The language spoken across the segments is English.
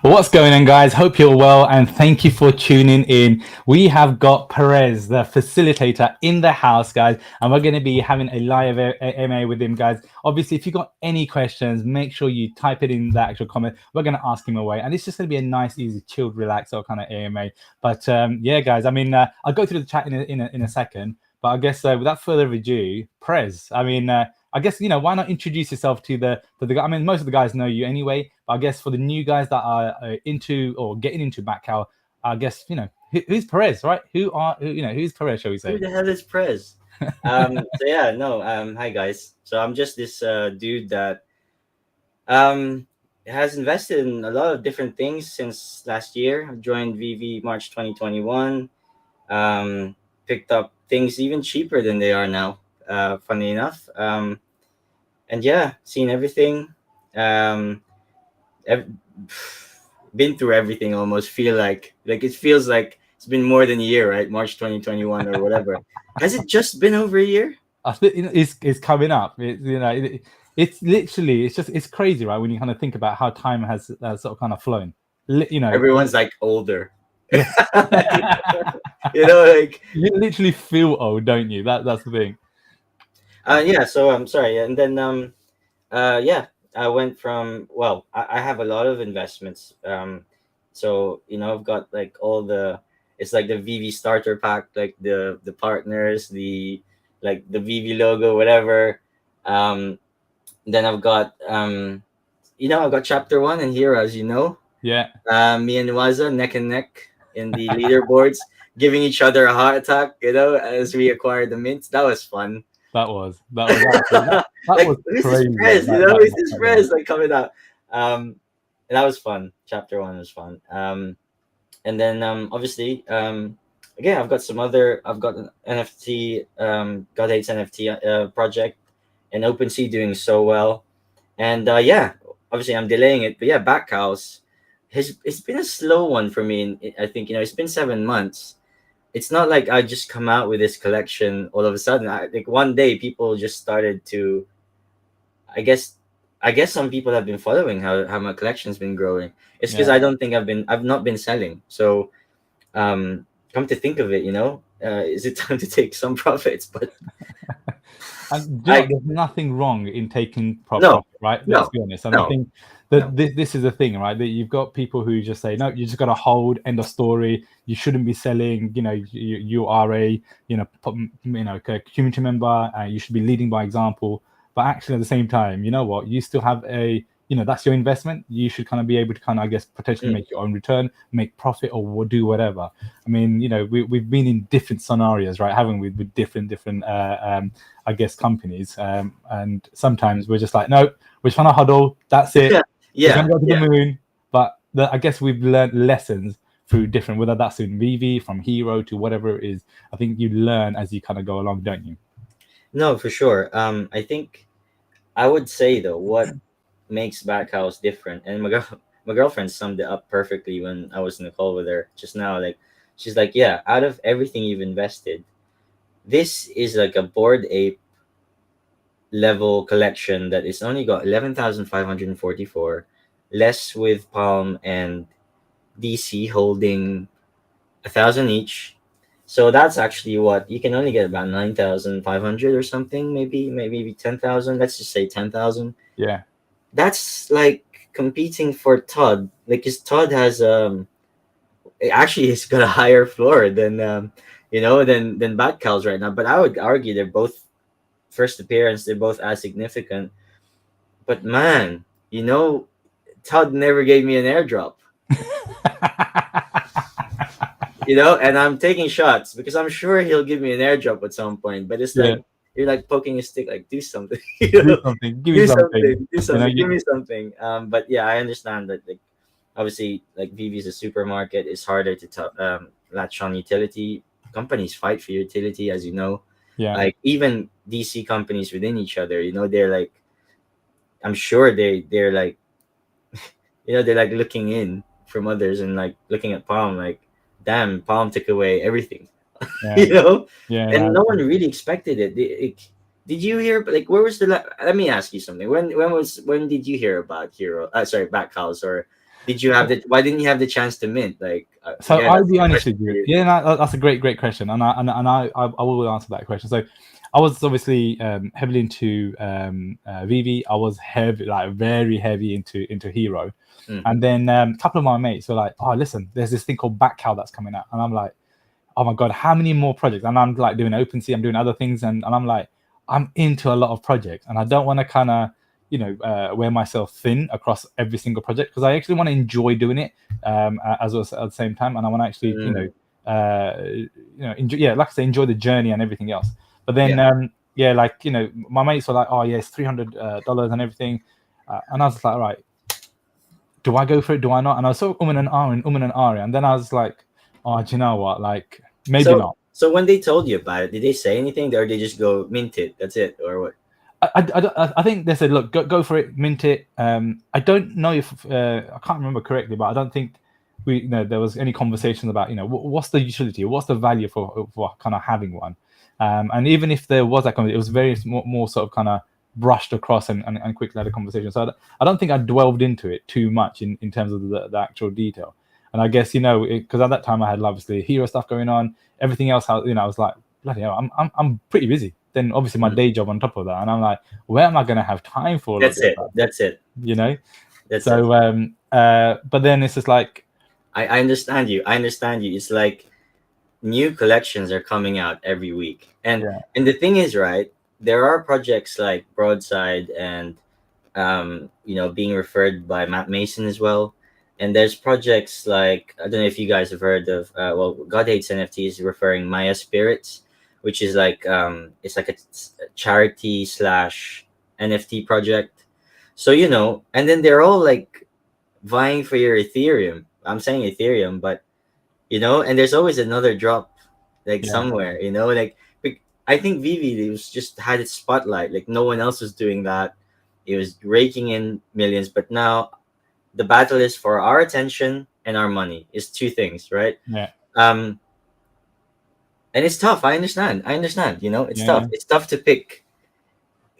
What's going on, guys? Hope you're well, and thank you for tuning in. We have got Perez, the facilitator, in the house, guys, and we're going to be having a live MA with him, guys. Obviously, if you've got any questions, make sure you type it in the actual comment. We're going to ask him away, and it's just going to be a nice, easy, chilled, relaxed sort of kind of AMA. But yeah, guys, I mean, I'll go through the chat in a second, but I guess without further ado, Prez, I mean, I guess, why not introduce yourself to the guy? I mean, most of the guys know you anyway, but I guess for the new guys that are into or getting into Batcowl, I guess, who's Perez, right? Who's Perez, shall we Who say? the hell is Prez? Hi guys. So I'm just this dude that has invested in a lot of different things since last year. I joined VV March 2021. Picked up things even cheaper than they are now. Funny enough. And yeah, seen everything. Um, ev- been through everything almost. Feel like it feels like it's been more than a year, right? March 2021 or whatever. Has it just been over a year? I think it's coming up. It's literally it's crazy, right? When you kind of think about how time has sort of kind of flown. You know, Everyone's like older. yeah. Like You literally feel old, don't you? That's the thing. yeah. So I'm sorry, and then yeah, I went from I have a lot of investments. So I've got like all the it's like the VV starter pack, like the partners, the VV logo, whatever. Um, then I've got chapter one and here, as you know. Yeah, Me and Waza neck and neck in the leaderboards, giving each other a heart attack, as we acquired the mints. That was fun. that was actually, that Like, was who's this crazy. Prez? Who's this Yeah. Prez? Like coming out. And that was fun. Chapter one was fun. And then obviously, again, I've got an NFT, God Hates NFT project, and OpenSea doing so well. And yeah, obviously I'm delaying it, but yeah, Batcowls, it's been a slow one for me. And I think it's been 7 months. It's not like I just come out with this collection all of a sudden. Like one day, people just started to. I guess, I guess some people have been following how my collection's been growing. It's because Yeah. I don't think I've not been selling. So, come to think of it, is it time to take some profits? But And do you know, I there's nothing wrong in taking no, profit, right? Let's no, be honest. And I no, think that no. this is the thing, right? That you've got people who just say, no, you just got to hold, end of story. You shouldn't be selling. You are a, community member. You should be leading by example. But actually, at the same time, you know what? You still have that's your investment. You should kind of be able to kind of, I guess, potentially Mm, make your own return, make profit, or do whatever. I mean, we've been in different scenarios, right? Haven't we, with different I guess, companies. And sometimes we're just like, no, we're trying to huddle. That's it. We're going yeah, to go to the yeah. moon. But I guess we've learned lessons through different, whether that's in VV, from Hero to whatever it is. I think you learn as you kind of go along, don't you? No, for sure. I think I would say though, what makes Backhouse different, and my girlfriend summed it up perfectly when I was in the call with her just now. Like, she's like, yeah, out of everything you've invested, this is like a board ape level collection that is only got 11,544, less with Palm and DC holding 1,000 each. So that's actually what you can only get about 9,500 or something, maybe 10,000. Let's just say 10,000. Yeah. That's like competing for Todd. Like, his Todd has actually he's got a higher floor than than Batcowls right now. But I would argue they're both first appearance. They're both as significant. But man, Todd never gave me an airdrop. And I'm taking shots because I'm sure he'll give me an airdrop at some point. But it's Yeah. like you're like poking a stick, like do something, Do something. Give me do something. something, do You know, something, give you, me something. But yeah, I understand that, like, obviously, like VV is a supermarket. It's harder to latch on utility. Companies fight for utility, as you know. yeah. Like, even DC companies within each other, they're like, I'm sure they're like, they're like looking in from others and like looking at Palm, like, damn, Palm took away everything. Yeah. you know Yeah. and No, no one really expected it. Did you hear, like, where was let me ask you something. When did you hear about Hero, sorry, Batcowls, or did you have the? Why didn't you have the chance to mint? Like, So again, I'll that's be a honest question with for you. you. Yeah, no, that's a great question, and I will answer that question. So I was obviously heavily into VV. I was heavy, like very heavy into Hero, Mm. and then a couple of my mates were like, "Oh, listen, there's this thing called Batcowl that's coming out," and I'm like, "Oh my god, how many more projects?" And I'm like doing OpenSea, I'm doing other things, and I'm like, I'm into a lot of projects, and I don't want to kind of wear myself thin across every single project, because I actually want to enjoy doing it as well at the same time, and I want to actually enjoy, like I say, enjoy the journey and everything else. But then like my mates were like, "Oh yeah, it's $300 and everything," and I was like, "Right, do I go for it? Do I not?" And I was so and ahhing, and then I was like, "Oh, do you know what? Like maybe So not." so when they told you about it, did they say anything, or they just go mint it? That's it, or what? I think they said, "Look, go for it, mint it." I don't know if I can't remember correctly, but I don't think there was any conversations about what's the utility, what's the value for kind of having one. And even if there was that conversation, it was very more sort of kind of brushed across and quickly had a conversation. So I don't think I delved into it too much in terms of the actual detail. And I guess because at that time I had obviously Hero stuff going on, everything else. I was like, bloody hell, I'm pretty busy. Then obviously my day job on top of that, and I'm like, where am I going to have time for all of That's this it. stuff? That's it. That's it. So but then it's just like, I understand you. I understand you. It's like new collections are coming out every week, and yeah, the thing is, right? There are projects like Broadside and being referred by Matt Mason as well. And there's projects like, I don't know if you guys have heard of God Hates NFTs referring Maya Spirits, which is like it's like a charity slash NFT project. So and then they're all like vying for your Ethereum. I'm saying Ethereum, but and there's always another drop like yeah, somewhere, like I think Vivi, it was just had its spotlight, like no one else was doing that. It was raking in millions, but now the battle is for our attention and our money. Is two things, right? yeah, um and it's tough. I understand, it's yeah, tough. It's tough to pick.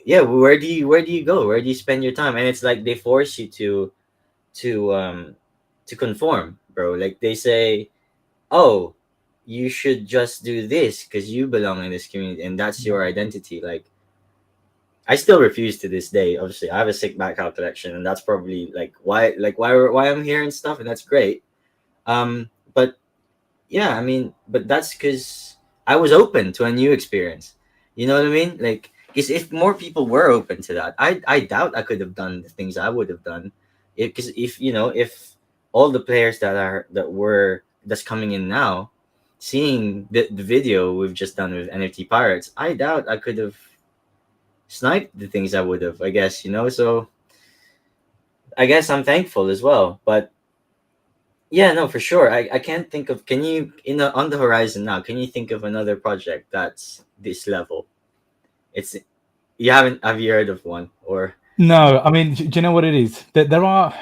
Yeah, where do you go, where do you spend your time? And it's like they force you to to conform, bro. Like they say, oh, you should just do this because you belong in this community and that's yeah, your identity. Like I still refuse to this day. Obviously, I have a sick Batcowl collection, and that's probably why I'm here and stuff, and that's great. But yeah, I mean, but that's because I was open to a new experience. You know what I mean? Like, because if more people were open to that, I doubt I could have done the things I would have done. Because if all the players that's coming in now, seeing the video we've just done with NFT Pirates, I doubt I could have sniped the things I would have. I guess so. I guess I'm thankful as well, but yeah, no, for sure. I can't think of. Can you on the horizon now? Can you think of another project that's this level? It's you haven't. Have you heard of one or no, I mean, do you know what it is? There are,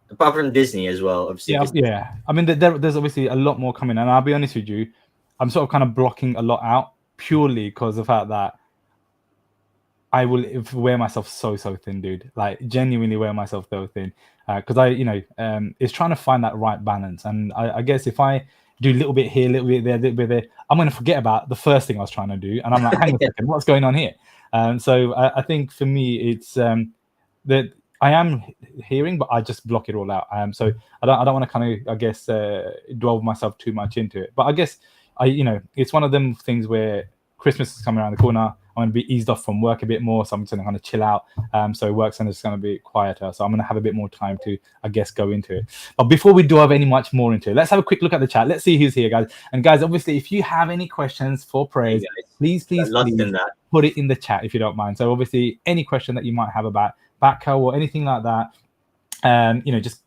apart from Disney as well? Obviously, yeah, 'cause yeah. I mean, there's obviously a lot more coming, and I'll be honest with you, I'm sort of kind of blocking a lot out purely because of the fact that I will wear myself so thin, dude. Like genuinely wear myself so thin, because it's trying to find that right balance. And I guess if I do a little bit here, a little bit there, a little bit there, I'm going to forget about the first thing I was trying to do, and I'm like, hang on a second, what's going on here? So I think for me, it's that I am hearing, but I just block it all out. So I don't want to kind of, I guess, delve myself too much into it. But I guess it's one of them things where Christmas is coming around the corner. I'm going to be eased off from work a bit more, so I'm just going to kind of chill out. So work's just going to be quieter, so I'm going to have a bit more time to, I guess, go into it. But before we dive any much more into it, let's have a quick look at the chat. Let's see who's here, guys. And guys, obviously, if you have any questions for Prez, hey guys, please got lost in that. put it in the chat if you don't mind. So obviously, any question that you might have about Batcowl or anything like that, just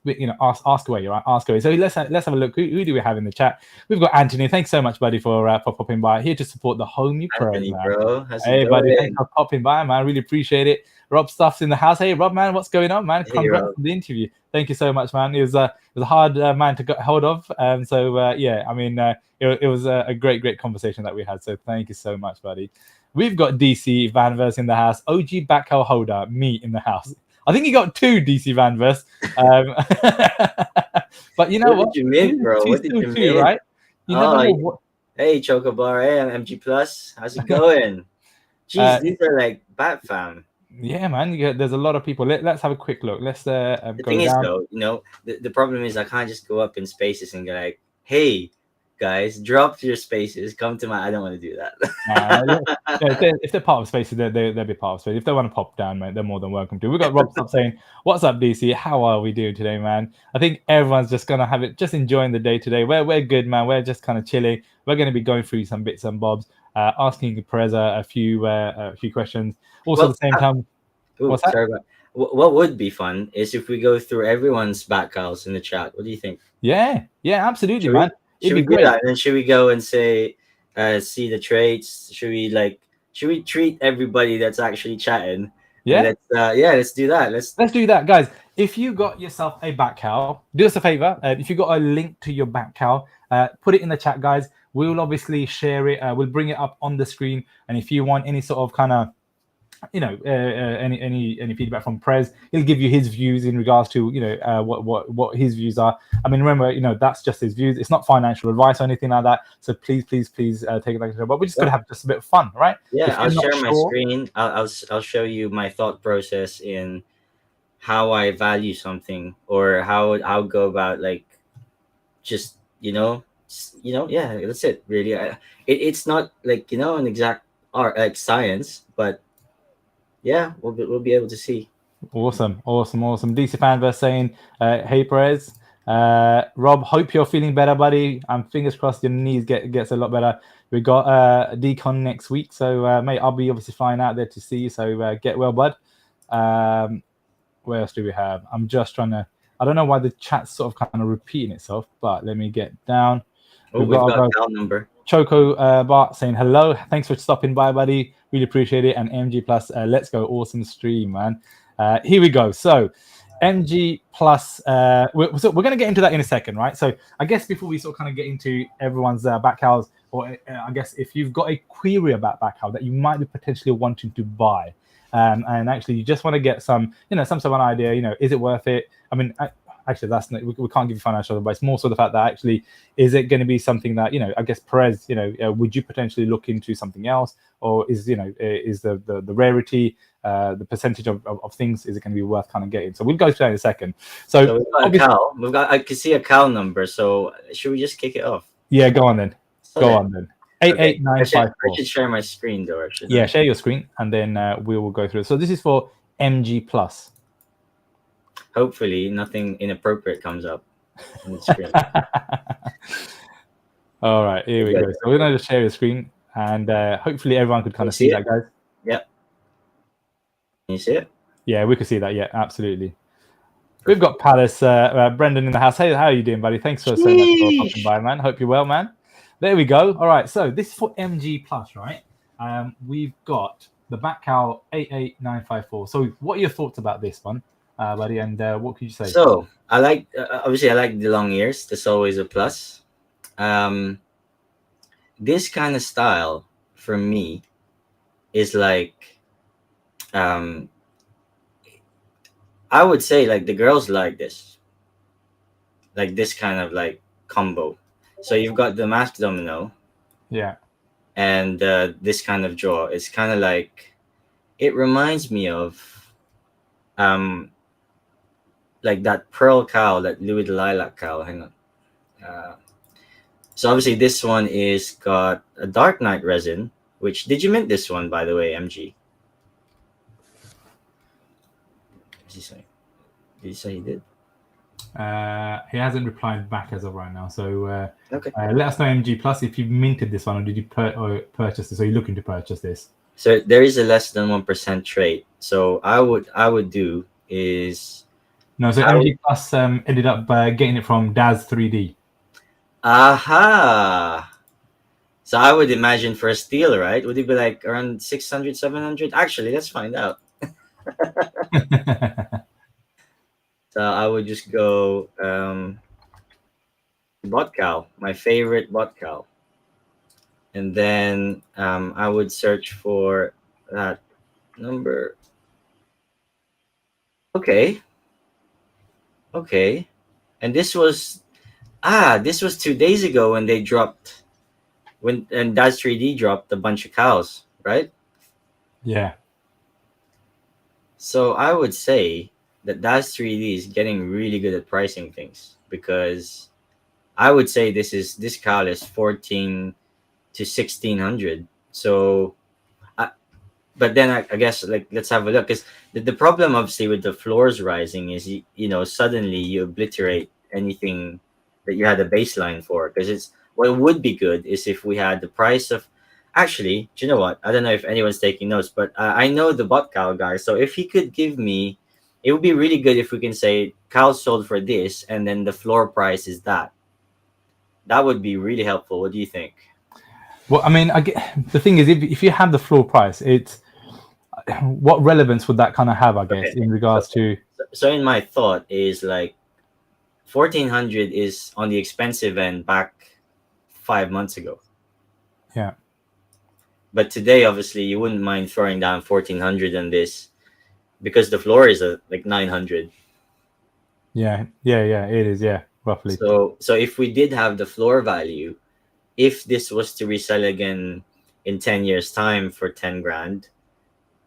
ask away, right? Ask away. So let's have a look. Who do we have in the chat? We've got Anthony. Thanks so much, buddy, for popping by here to support the home you Prez, Anthony, man. bro, how's Hey, it buddy, going? thanks for popping by, man. I really appreciate it. Rob Stuff's in the house. Hey, Rob, man, what's going on, man? Hey, Congrats Rob. on the interview. Thank you so much, man. It was a hard man to get hold of. Yeah, I mean, it was a great conversation that we had. So thank you so much, buddy. We've got DC Vanverse in the house. OG Batcowl holder, me in the house. I think you got two DC Vanverse. But you know What did what? you mint, bro? Two What did still you two, mint? right? You never Oh, know what. hey, Chocobar. Hey, I'm MG Plus. How's it going? Jeez, Uh, these are like Bat fam. yeah, man. There's a lot of people. Let's have a quick look. Let's The go thing is, down. though, the problem is I can't just go up in spaces and go like, hey, guys, drop your spaces. Come to my. I don't want to do Yeah, that. if they're part of Spaces, they'll be part of Space. If they want to pop down, mate, they're more than welcome to. We've got Rob Stop saying, "What's up, DC? How are we doing today, man?" I think everyone's just gonna have it, just enjoying the day today. We're good, man. We're just kind of chilling. We're going to be going through some bits and bobs, asking Perez a few questions. Also, at Well, the same time, ooh, what's that? sorry about. What would be fun is if we go through everyone's Batcowls in the chat. What do you think? Yeah, absolutely, Should man. we It'd should be we do great. that? And then should we go and say, see the traits? Should we treat everybody that's actually chatting? And Yeah. let's do that. Let's do that, guys. If you got yourself a Batcowl, do us a favor. If you got a link to your Batcowl, put it in the chat, guys. We'll obviously share it. We'll bring it up on the screen. And if you want any sort of kind of, any feedback from Prez, he'll give you his views in regards to what his views are. I mean, remember, that's just his views. It's not financial advice or anything like that. So please take it like that. But we're just gonna have just a bit of fun, right? Yeah, If I'll you're not share my sure, screen. I'll show you my thought process in how I value something, or how I'll go about, like, just yeah, that's it really. It's not like, an exact art, like science, but yeah, we'll be able to see. awesome. DC Fanverse saying, "Hey Perez, Rob, hope you're feeling better, buddy. I'm fingers crossed your knees gets a lot better. We got decon next week, so mate, I'll be obviously flying out there to see you. So get well, bud. Where else do we have? I'm just trying to. I don't know why the chat's sort of kind of repeating itself, but let me get down. Oh, we've got a cal number. Choco Bart saying hello. Thanks for stopping by, buddy. Really appreciate it. And MG Plus, let's go. Awesome stream, man. Here we go. So, MG Plus, we're going to get into that in a second, right? So, I guess before we sort of kind of get into everyone's Batcowls, or I guess if you've got a query about Batcowl that you might be potentially wanting to buy, and actually you just want to get some sort of an idea, is it worth it? I mean, actually, that's not, we can't give you financial advice. More so the fact that actually, is it going to be something that I guess Perez, would you potentially look into something else, or is the rarity, the percentage of things, is it going to be worth kind of getting? So we'll go through that in a second. So we've got a cal. I can see a cal number. So should we just kick it off? Yeah, go on then. Okay. 88954. I should share my screen though. Yeah, share your screen, and then we will go through it. So this is for MG Plus. Hopefully, nothing inappropriate comes up on the screen. All right, here we go. So we're going to just share your screen, and hopefully everyone could kind of see that, guys. Yep. Can you see it? Yeah, we could see that. Yeah, absolutely. We've got Palace, Brendan in the house. Hey, how are you doing, buddy? Thanks so much for popping by, man. Hope you're well, man. There we go. All right, so this is for MG Plus, right? We've got the Batcowl 88954. So what are your thoughts about this one, buddy? And what could you say? So I like, obviously I like the long ears. That's always a plus. This kind of style for me is like, I would say like the girls like this kind of like combo. So you've got the mask domino, yeah, and this kind of jaw. It's kind of like, it reminds me of like that pearl cow, that Louis the Lilac cow. Hang on. So obviously this one is got a Dark Knight resin. Which, did you mint this one, by the way, MG? Did you say he did? He hasn't replied back as of right now. So okay. Let us know, MG Plus, if you minted this one, or did you purchase this? Are you looking to purchase this? So there is a less than 1% trait. So I would do is MG Plus ended up getting it from Daz 3D. Aha. So I would imagine for a steal, right? Would it be like around 600, 700? Actually, let's find out. So I would just go Batcowl, my favorite Batcowl. And then I would search for that number. Okay. And this was 2 days ago when they dropped and Daz 3D dropped a bunch of cows, right? Yeah. So I would say that Daz 3D is getting really good at pricing things, because I would say this cow is 14 to 1600. So but then I guess, like, let's have a look, because the problem obviously with the floors rising is suddenly you obliterate anything that you had a baseline for, because it's what would be good is if we had the price of, actually, do you know what, I don't know if anyone's taking notes, but I know the bot cow guy, so if he could give me, it would be really good if we can say cow sold for this and then the floor price is that would be really helpful. What do you think? Well, I mean, the thing is, if you have the floor price, it's what relevance would that kind of have, I guess, Okay, in regards so to? so in my thought is like 1400 is on the expensive end back 5 months ago. Yeah. But today, obviously, you wouldn't mind throwing down 1400 on this because the floor is like 900. Yeah. It is. Yeah, roughly. So if we did have the floor value, if this was to resell again in 10 years' time for 10 grand,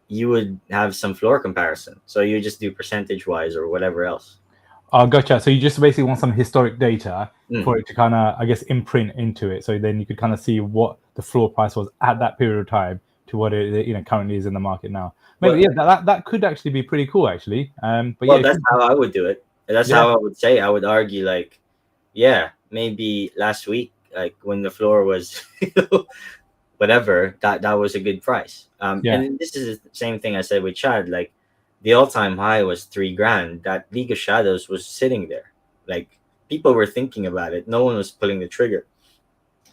you would have some floor comparison. So you just do percentage wise or whatever else. Gotcha. So you just basically want some historic data Mm. for it to kind of, I guess, imprint into it. So then you could kind of see what the floor price was at that period of time to what it currently is in the market now. Maybe, Well, yeah, that could actually be pretty cool, actually. But yeah, well, that's how I would do it. That's yeah, how I would say. I would argue, like, yeah, maybe last week, like when the floor was whatever, that was a good price. yeah. And this is the same thing I said with Chad. Like, the all-time high was 3 grand. That League of Shadows was sitting there. Like, people were thinking about it. No one was pulling the trigger.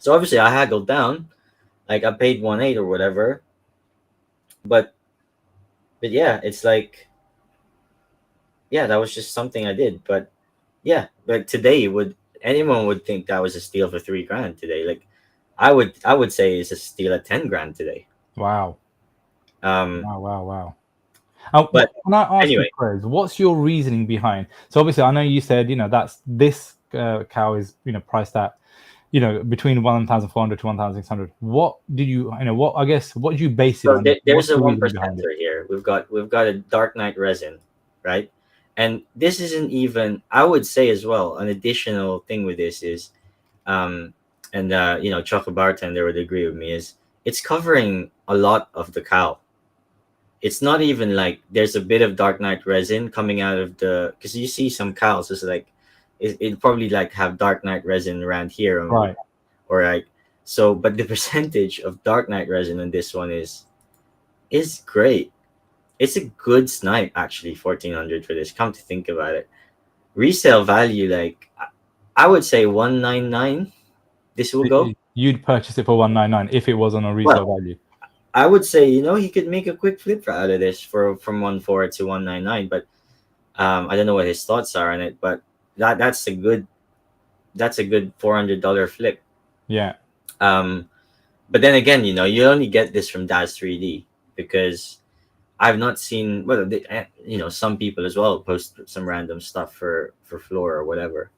So obviously, I haggled down. Like, I paid 1.8 or whatever. But yeah, it's like, yeah, that was just something I did. But yeah, but today would anyone would think that was a steal for 3 grand today. Like, I would say it's a steal at 10 grand today. Wow. Um, Wow. but Can I ask you, anyway, Prez, what's your reasoning behind? So obviously, I know you said that's this cow is priced at between 1,400 to 1,600. What did what, I guess, what did you base it so on? there's What's a the one reasoning behind it? percenter here. We've got a Dark Knight resin, right? And this isn't even. I would say as well. An additional thing with this is, um, and Chocolate Bartender would agree with me, is it's covering a lot of the cow. It's not even like there's a bit of Dark Knight resin coming out of the, because you see some cows, it's like it probably like have Dark Knight resin around here only, Right. or like, so, but the percentage of Dark Knight resin on this one is great. It's a good snipe, actually. 1400 for this, come to think about it. Resale value, like, I would say 199 this will go. You'd purchase it for 199 if it was on a resale Well, value. I would say, he could make a quick flip out of this from 1.4 to 199, but I don't know what his thoughts are on it, but that's a good $400 flip. Yeah. But then again, you only get this from Daz 3D, because I've not seen, well, some people as well post some random stuff for floor or whatever.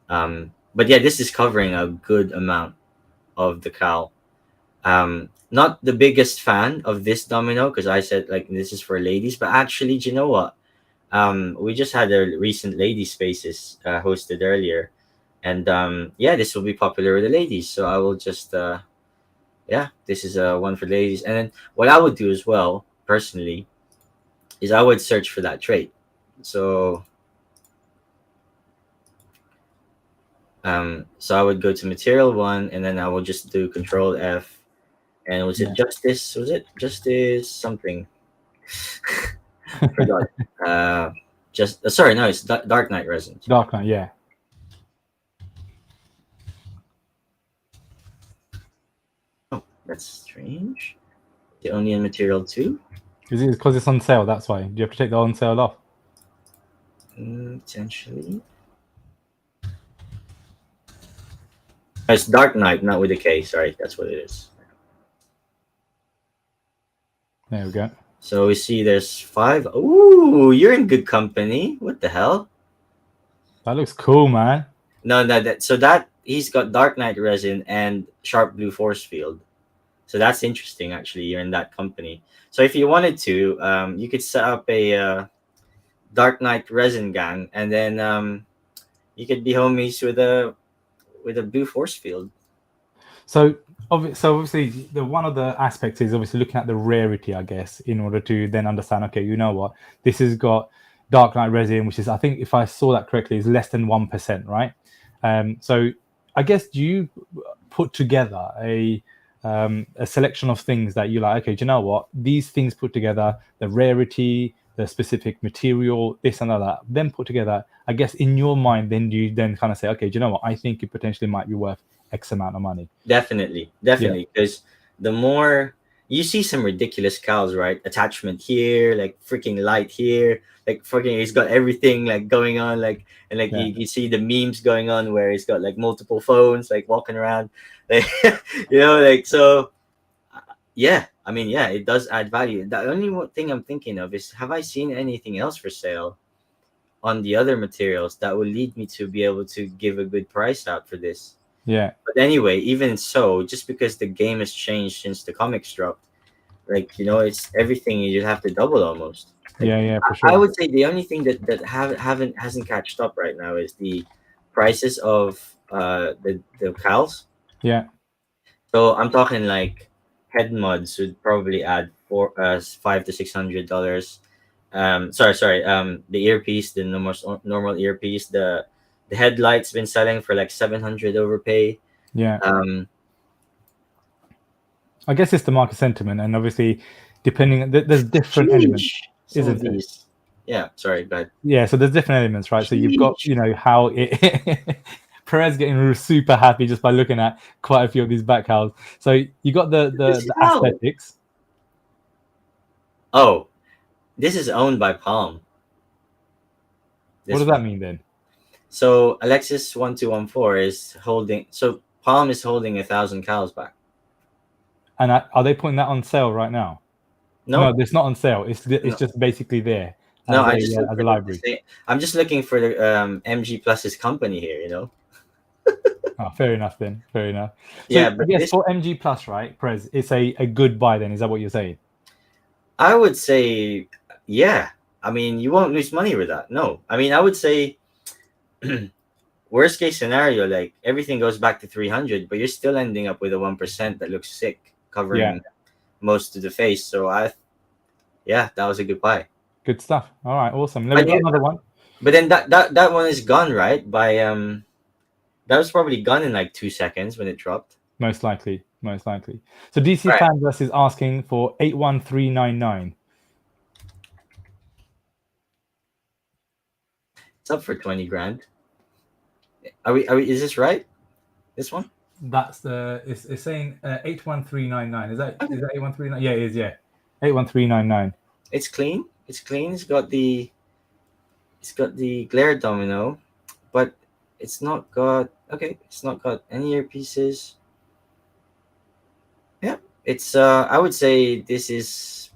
But yeah, this is covering a good amount of the cow. Not the biggest fan of this domino, because I said, like, this is for ladies, but actually, do you know what? We just had a recent lady spaces hosted earlier, and yeah, this will be popular with the ladies. So I will just yeah, this is one for ladies. And then what I would do as well, personally, is I would search for that trait. So so I would go to material one, and then I will just do Control F. And was it justice? Was it justice something? Forgot. Just sorry, no, it's Dark Knight resin. Dark Knight, yeah. Oh, that's strange. The only in material two. Is it because it's on sale? That's why. Do you have to take the on sale off? Potentially. It's Dark Knight, not with a K. Sorry, that's what it is. There we go. So we see there's 5. Ooh, you're in good company. What the hell? That looks cool, man. No, so that he's got Dark Knight resin and Sharp Blue Force Field. So that's interesting. Actually, you're in that company. So if you wanted to, you could set up a Dark Knight resin gang, and then you could be homies with a Blue Force Field. So obviously, the one of the aspects is obviously looking at the rarity, I guess, in order to then understand. Okay, you know what? This has got Dark Knight resin, which is, I think, if I saw that correctly, is less than 1%, right? So I guess, do you put together a selection of things that you like? Okay, do you know what? These things put together, the rarity, the specific material, this and that, then put together. I guess in your mind, then you then kind of say, okay, do you know what? I think it potentially might be worth X amount of money. Definitely, because the more you see some ridiculous cows, right? Attachment here, like freaking light here, like freaking he's got everything like going on, like, and like you see the memes going on where he's got like multiple phones like walking around, like like, so yeah, I mean, yeah, it does add value. The only thing I'm thinking of is, have I seen anything else for sale on the other materials that will lead me to be able to give a good price out for this? Yeah. But anyway, even so, just because the game has changed since the comics dropped, like, it's everything, you just have to double almost. Like, Yeah, for sure. I would say the only thing that hasn't catched up right now is the prices of the cows. Yeah. So I'm talking like head mods would probably add $500 to $600. Sorry. The earpiece, the normal earpiece, the headlight's been selling for like 700 overpay. Yeah. I guess it's the market sentiment, and obviously, depending, there's different elements, isn't it? Yeah, sorry, but yeah, so there's different elements, right? So you've got, how it Perez getting super happy just by looking at quite a few of these Batcowls. So you got the aesthetics. Oh, this is owned by Palm. What does that mean then? So Alexis1214 is holding. So Palm is holding 1,000 cows back. And are they putting that on sale right now? No, it's not on sale. It's just basically there. No, as a library. I'm just looking for the MG Plus's company here. Oh, fair enough then. Fair enough. So yeah, but I guess for MG Plus, right, Prez, it's a good buy then. Is that what you're saying? I would say, yeah. I mean, you won't lose money with that. No. I mean, I would say worst case scenario, like everything goes back to 300, but you're still ending up with a 1% that looks sick, covering most of the face. So that was a good buy. Good stuff. All right, awesome. Let me get another one. But then that one is gone, right? By that was probably gone in like 2 seconds when it dropped. Most likely. So DC Fanverse is asking for 81399. It's up for 20 grand. Are we? Is this right? This one? That's it's saying 81399. Is that 81399? Yeah, it is. Yeah, 81399. It's clean. It's got the glare domino, but it's not got any earpieces. Yeah, it's I would say this is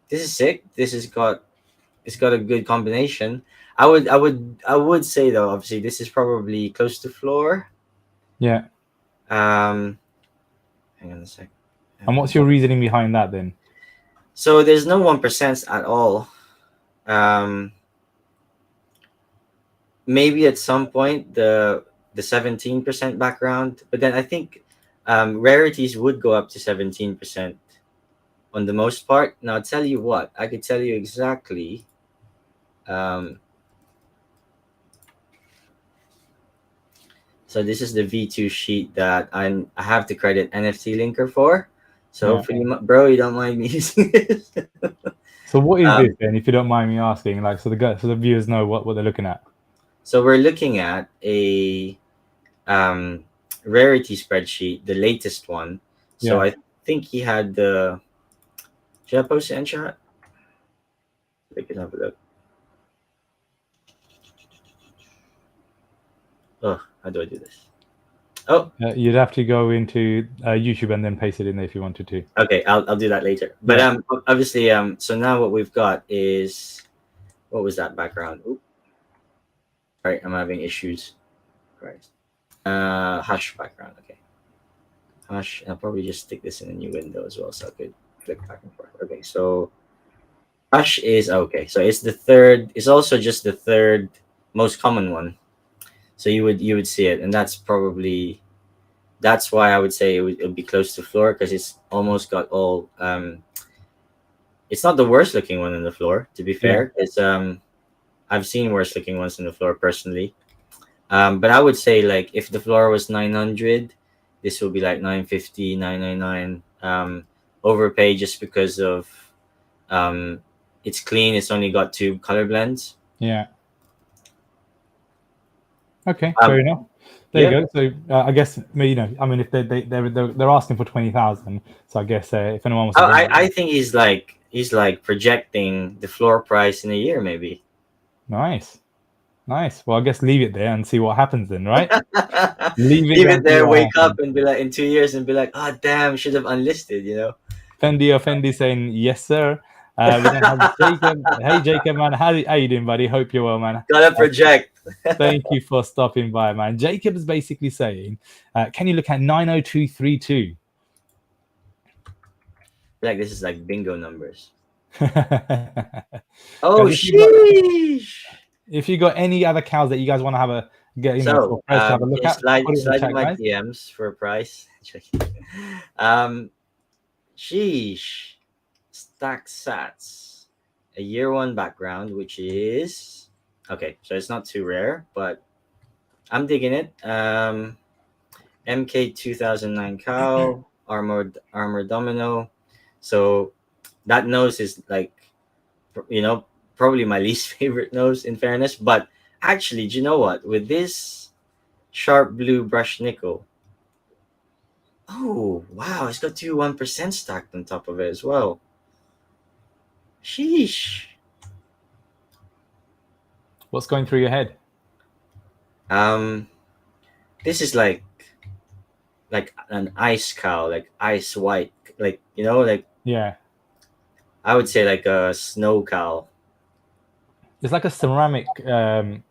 sick. It's got a good combination. I would say though, obviously this is probably close to floor. Yeah. Hang on a sec. And what's your reasoning behind that then? So there's no 1% at all. Maybe at some point the 17% background, but then I think rarities would go up to 17% on the most part. Now, I'll tell you what, I could tell you exactly. So this is the V2 sheet that I have to credit NFT Linker for. So hopefully, bro, you don't mind me using this. So what is this then, if you don't mind me asking? Like, so the viewers know what they're looking at. So we're looking at a rarity spreadsheet, the latest one. So I think he had the. Should I post it in chat? We can have a look. Oh, how do I do this? Oh, you'd have to go into YouTube and then paste it in there if you wanted to. Okay, I'll do that later. But obviously, so now what we've got is, what was that background? Ooh. Right, I'm having issues. Right. Hush background. Okay. Hush. I'll probably just stick this in a new window as well, so I could flick back and forth. Okay. So Hush is okay. So it's the third. It's also just the third most common one. So you would see it, and that's why I would say it would be close to floor because it's almost got all. It's not the worst looking one on the floor, to be Yeah. fair. It's I've seen worse looking ones on the floor personally. But I would say like if the floor was 900, this will be like 950, 999. Overpay just because of um, it's clean. It's only got two color blends. Yeah. Okay, fair Um, enough. There you yeah. go. So I guess I mean, if they're asking for 20,000, so I guess if anyone wants I, to I grab I think he's like projecting the floor price in a year maybe. nice, nice. Well, I guess leave it there and see what happens then, right? Leave it Leave there it and see there, what wake happens. up and be like in 2 years and be like, oh damn, should have unlisted, you know? Fendi saying yes, sir. We then have Jacob. Hey, Jacob, man, how you doing, buddy? Hope you're well, man. Gotta project. Thank you for stopping by, man. Jacob is basically saying, can you look at 90232? Like this is like bingo numbers. Guys, Oh sheesh. if you got any other cows that you guys want to have a get, for So Prez to have a look can you at, slide put it in the slide in chat, my guys. DMs for a price? um sheesh. Stack sats. A year one background, which is okay, so it's not too rare, but I'm digging it. MK 2009 cow, armored domino. So that nose is like, you know, probably my least favorite nose in fairness. But actually, do you know what? With this sharp blue brushed nickel, oh wow, it's got two 1% stacked on top of it as well. Sheesh. What's going through your head? Um, this is like an ice cow, like ice white, like like Yeah, I would say like a snow cow. it's like a ceramic um,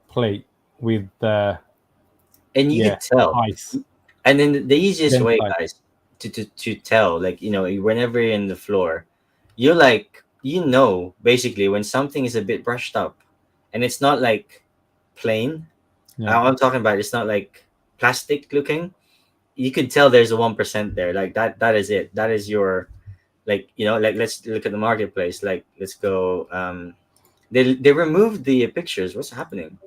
plate with And you yeah could tell. ice And then the easiest way, inside. guys, to tell, like whenever you're in the floor, you're like basically when something is a bit brushed up, and it's not like plain. Yeah, I'm talking about it's not like plastic looking. You could tell there's a 1% there. Like that. That is it. That is your like like let's look at the marketplace. Like let's go. They removed the pictures. What's happening?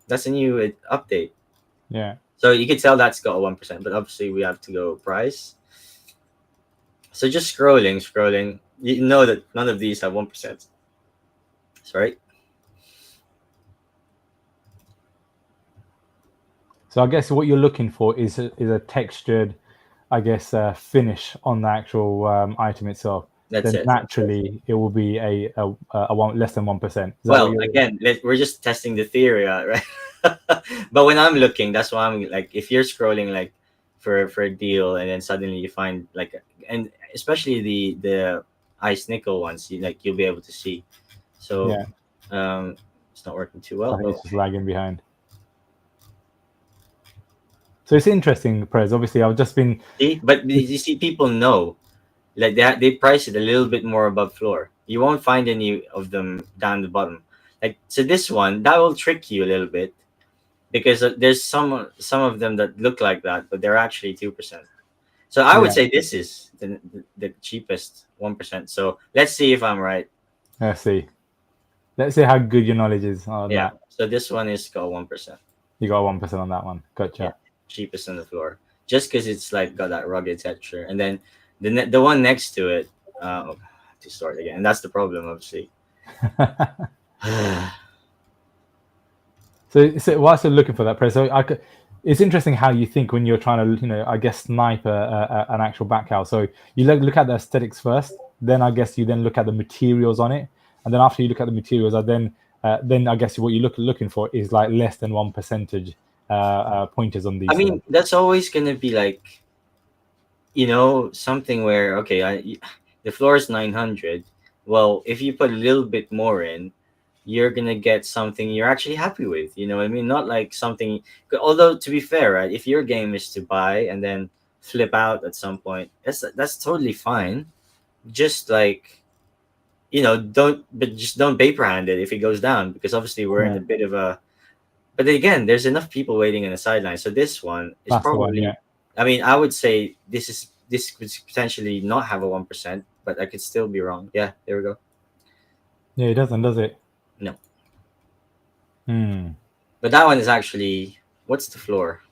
That's a new update. yeah. So you can tell that's got a 1%, but obviously we have to go price. So just scrolling, you know that none of these have 1%. Sorry. So I guess what you're looking for is a textured, I guess, finish on the actual item itself. That's Then it. naturally it will be a one less than 1%. Is that what Well, you're? again, we're just testing the theory out, right? But when I'm looking, that's why I'm like, if you're scrolling like for a deal, and then suddenly you find like, and especially the ice nickel ones, you'll be able to see. So, Yeah, um, it's not working too I well. think Oh, it's just lagging behind. So it's interesting, Prez. Obviously, I've just been. see, but you see, people know like they price it a little bit more above floor. You won't find any of them down the bottom. Like so, this one that will trick you a little bit because there's some of them that look like that, but they're actually 2%. So I would Yeah, say this is the cheapest 1%. So let's see if I'm right. let's see. Let's see how good your knowledge is on Yeah. that. So this one is got 1%. You got 1% on that one. Yeah, Gotcha. cheapest on the floor. Just because it's like got that rugged texture, and then the one next to it, to start again, and that's the problem, obviously. So whilst you're looking for that, Prez, it's interesting how you think when you're trying to, I guess, snipe an actual Batcowl. So you look at the aesthetics first, then I guess you then look at the materials on it, and then after you look at the materials, then I guess what you're looking for is like less than 1% pointers on I these things. mean, that's always gonna be like, something where okay, the floor is 900. Well, if you put a little bit more in, you're gonna get something you're actually happy with. You know what I mean? Not like something. Although to be fair, right? If your game is to buy and then flip out at some point, that's totally fine. Just like, just don't paper hand it if it goes down, because obviously we're in Yeah, a bit of a. But then again, there's enough people waiting in the sidelines. So this one is that's the one. probably. Yeah, I mean, I would say this could potentially not have a 1%, but I could still be wrong. Yeah, there we go. yeah, it doesn't, does it? No, Hmm. but that one is actually, what's the floor?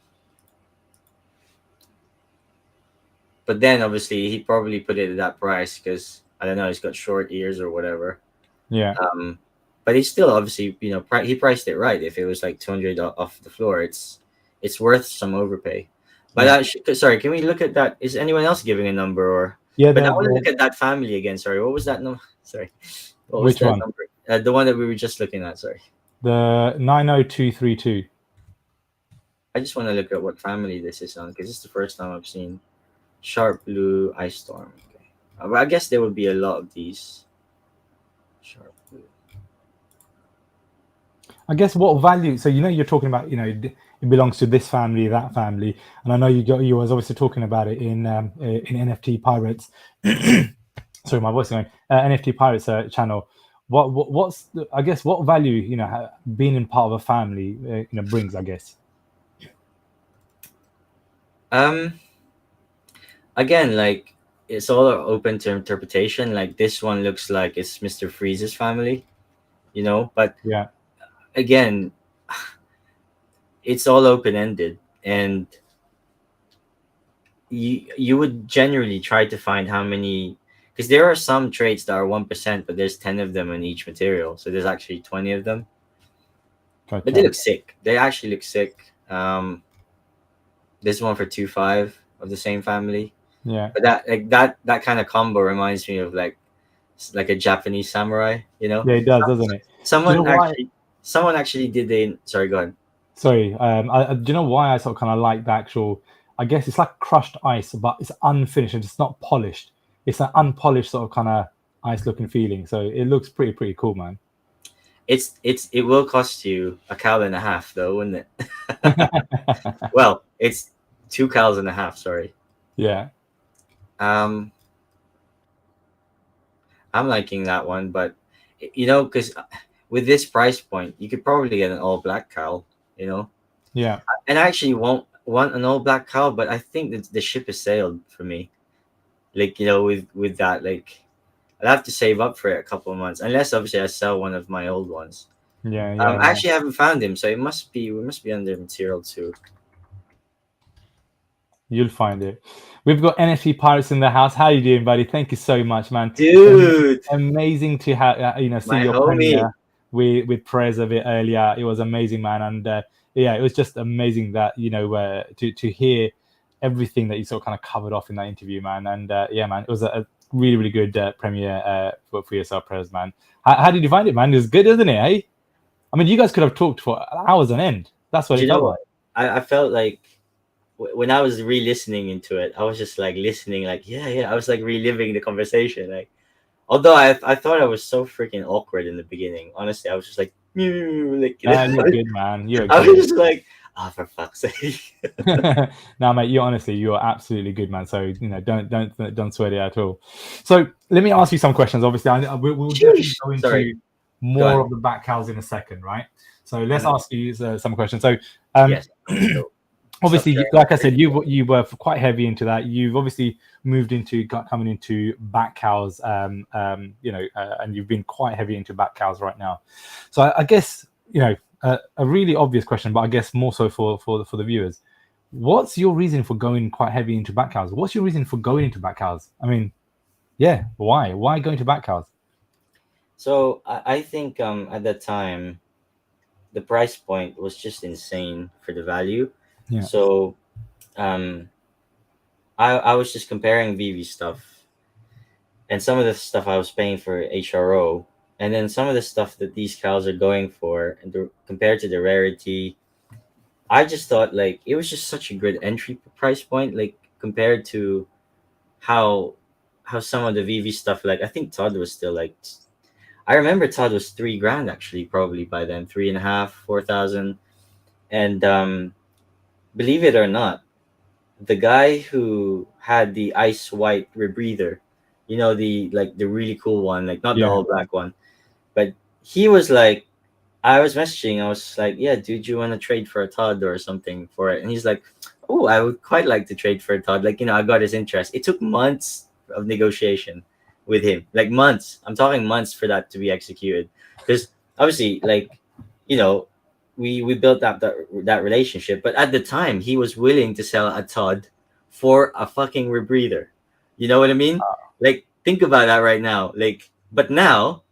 But then obviously he probably put it at that price because I don't know, he's got short ears or whatever. Yeah, Um, but he's still obviously, he priced it right. If it was like 200 off the floor, it's worth some overpay. But yeah, sorry, can we look at that? Is anyone else giving a number or? yeah. But I want to look at that family again. Sorry, what was that number? Sorry, what was Which that one? number? The one that we were just looking at. Sorry, The 90232. I just want to look at what family this is on because this is the first time I've seen Sharp Blue Ice Storm. Okay, well, I guess there would be a lot of these. Sharp Blue. I guess what value? So you're talking about it belongs to this family, that family, and I know you was obviously talking about it in NFT Pirates. Sorry, my voice is going. NFT Pirates channel. What's I guess what value being in part of a family brings, I guess. Um, Again, like it's all open to interpretation. Like this one looks like it's Mr. Freeze's family, but Yeah, again, it's all open ended, and you would generally try to find how many, because there are some traits that are 1%, but there's 10 of them in each material, so there's actually 20 of them. But they gotcha. look sick. They actually look sick. This one for 2.5 of the same family. Yeah, But that kind of combo reminds me of like a Japanese samurai. yeah, it does, doesn't it? Do you know Someone why? actually someone actually did a sorry, go ahead. Sorry, do you know why I sort of kind of like the actual? I guess it's like crushed ice, but it's unfinished and it's not polished. It's an unpolished sort of kind of ice-looking feeling. So it looks pretty cool, man. It will cost you a cow and a half though, wouldn't it? Well, it's 2 cows and a half. Sorry. Yeah, Um, I'm liking that one, but because with this price point, you could probably get an all black cow. You know, yeah. and I actually won't want an all black cow, but I think that the ship has sailed for me. Like with that, like I'll have to save up for it a couple of months, unless obviously I sell one of my old ones. Yeah, I yeah. actually haven't found him, so we must be under material too. You'll find it. We've got NFT Pirates in the house. How you doing, buddy? Thank you so much, man. Dude, Amazing to have see my your homie. premiere with Prez a bit earlier. It was amazing, man, and yeah, it was just amazing that to hear everything that you sort of kind of covered off in that interview, man. And yeah, man, it was a really good premiere for yourself, Prez, man. How did you find it, man? It was good, isn't it? Eh? I mean, you guys could have talked for hours on end. That's what Do it you know felt what? like. I felt like when I was re-listening into it, I was just like listening, like yeah. I was like reliving the conversation, like. Although I thought I was so freaking awkward in the beginning. Honestly, I was just like, like You're good, man. You're I was good. just like, oh, for fuck's sake. No, mate, you're absolutely good, man. So don't sweat it at all. So let me ask you some questions. Obviously, we'll definitely Sheesh. go Sorry, into go more on. of the Batcowls in a second, right? So let's Mhm. ask you some questions. So um, Yes, let's go. Stop obviously, sharing my like I said, screen. you were quite heavy into that. You've obviously moved into coming into Batcowls, and you've been quite heavy into Batcowls right now. So I guess a really obvious question, but I guess more so for the viewers. What's your reason for going quite heavy into Batcowls? What's your reason for going into Batcowls? I mean, yeah, why? Why go into Batcowls? So I think at that time the price point was just insane for the value. Yeah, So um, I was just comparing VV stuff and some of the stuff I was paying for HRO, and then some of the stuff that these cows are going for, and compared to the rarity, I just thought like it was just such a good entry price point, like compared to how some of the VV stuff. Like I think Todd was still like I remember Todd was 3 grand actually, probably by then, three and a half, 4,000. And believe it or not, the guy who had the ice white rebreather, the like the really cool one, like not the Yeah. all black one, but he was like, I was messaging, I was like, yeah, dude, you want to trade for a Todd or something for it? And he's like, oh, I would quite like to trade for a Todd. Like, I got his interest. It took months of negotiation with him, like months. I'm talking months for that to be executed. Because obviously, like, you know, we built up that relationship. But at the time, he was willing to sell a Todd for a fucking rebreather. You know what I mean? Like, think about that right now. Like, but now